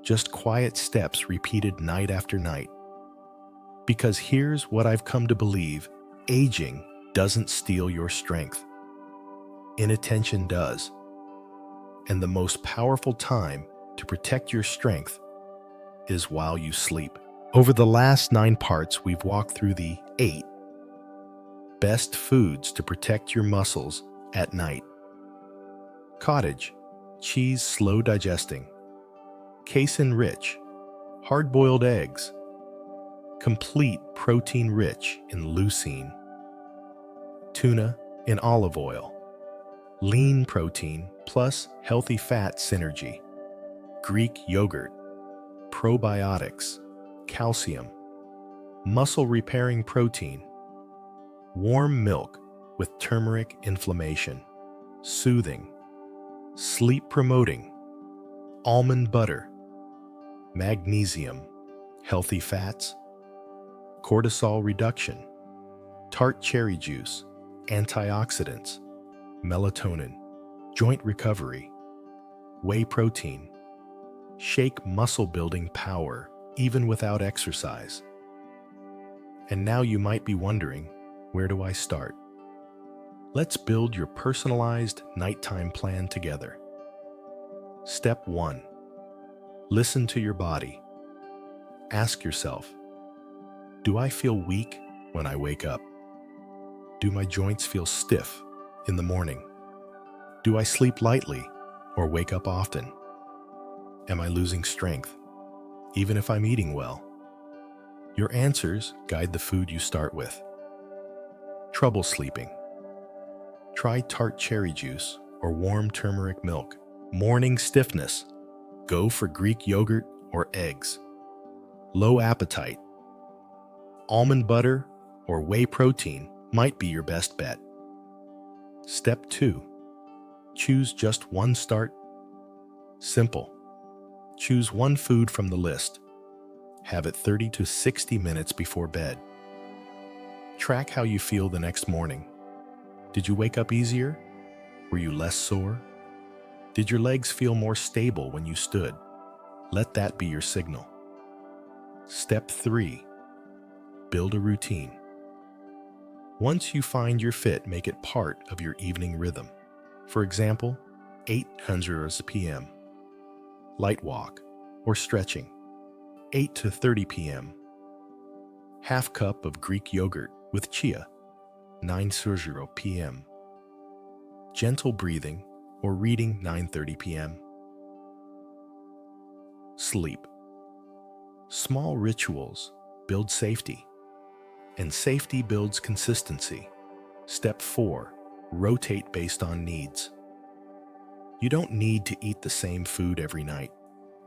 just quiet steps repeated night after night. Because here's what I've come to believe: aging doesn't steal your strength. Inattention does. And the most powerful time to protect your strength is while you sleep. Over the last 9 parts, we've walked through the 8 best foods to protect your muscles at night. Cottage cheese, slow digesting. Casein rich, hard-boiled eggs. Complete, protein rich in leucine. Tuna in olive oil. Lean protein plus healthy fat synergy. Greek yogurt. Probiotics. Calcium. Muscle repairing protein. Warm milk with turmeric inflammation. Soothing. Sleep promoting. Almond butter. Magnesium. Healthy fats. Cortisol reduction. Tart cherry juice. Antioxidants. Melatonin. Joint recovery. Whey protein. Shake muscle building power even without exercise. And now you might be wondering, where do I start? Let's build your personalized nighttime plan together. Step 1. Listen to your body. Ask yourself, do I feel weak when I wake up? Do my joints feel stiff in the morning? Do I sleep lightly or wake up often? Am I losing strength, even if I'm eating well? Your answers guide the food you start with. Trouble sleeping. Try tart cherry juice or warm turmeric milk. Morning stiffness. Go for Greek yogurt or eggs. Low appetite. Almond butter or whey protein might be your best bet. Step 2. Choose just one start. Simple. Choose one food from the list. Have it 30 to 60 minutes before bed. Track how you feel the next morning. Did you wake up easier? Were you less sore? Did your legs feel more stable when you stood? Let that be your signal. Step 3. Build a routine. Once you find your fit, make it part of your evening rhythm. For example, 8:00 p.m. light walk or stretching. 8 to 30 p.m. half cup of Greek yogurt with chia. 9:00 p.m. gentle breathing or reading. 9:30 p.m. Sleep. Small rituals build safety, and safety builds consistency. Step 4. Rotate based on needs. You don't need to eat the same food every night.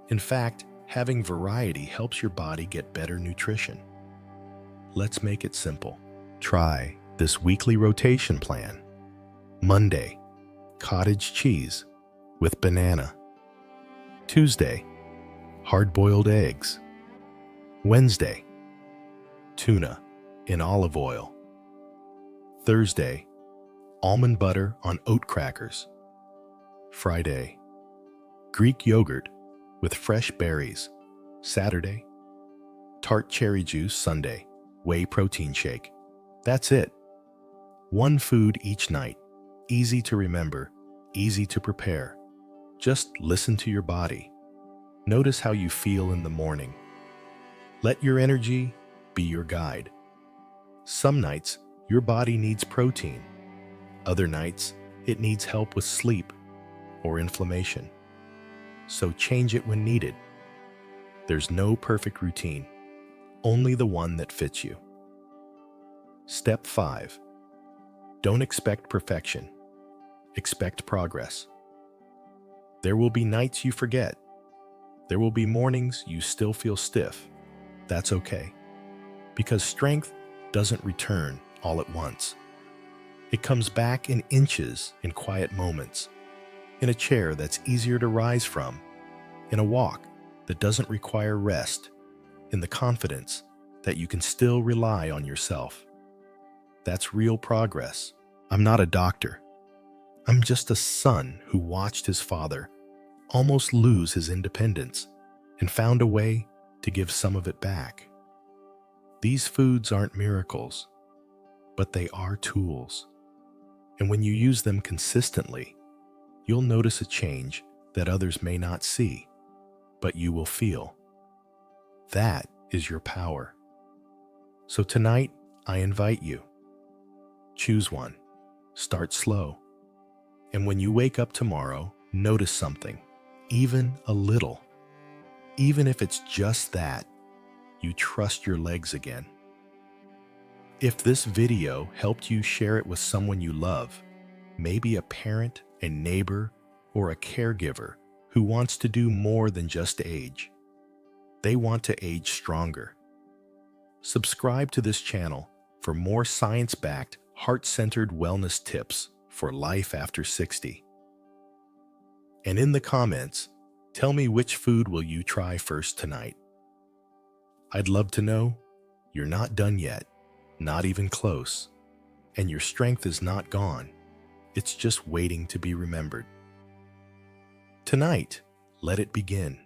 In fact, having variety helps your body get better nutrition. Let's make it simple. Try this weekly rotation plan. Monday, cottage cheese with banana. Tuesday, hard-boiled eggs. Wednesday, tuna in olive oil. Thursday, almond butter on oat crackers. Friday, Greek yogurt with fresh berries. Saturday, tart cherry juice. Sunday, whey protein shake. That's it. One food each night. Easy to remember, easy to prepare. Just listen to your body. Notice how you feel in the morning. Let your energy be your guide. Some nights, your body needs protein. Other nights, it needs help with sleep or inflammation. So change it when needed. There's no perfect routine, only the one that fits you. Step 5. Don't expect perfection. Expect progress. There will be nights you forget. There will be mornings you still feel stiff. That's okay, because strength doesn't return all at once. It comes back in inches, in quiet moments, in a chair that's easier to rise from, in a walk that doesn't require rest, in the confidence that you can still rely on yourself. That's real progress. I'm not a doctor. I'm just a son who watched his father almost lose his independence and found a way to give some of it back. These foods aren't miracles, but they are tools. And when you use them consistently, you'll notice a change that others may not see, but you will feel. That is your power. So tonight, I invite you. Choose one. Start slow. And when you wake up tomorrow, notice something, even a little. Even if it's just that, you trust your legs again. If this video helped you, share it with someone you love, maybe a parent, a neighbor, or a caregiver who wants to do more than just age. They want to age stronger. Subscribe to this channel for more science-backed, heart-centered wellness tips for life after 60. And in the comments, tell me which food will you try first tonight. I'd love to know. You're not done yet, not even close, and your strength is not gone. It's just waiting to be remembered. Tonight, let it begin.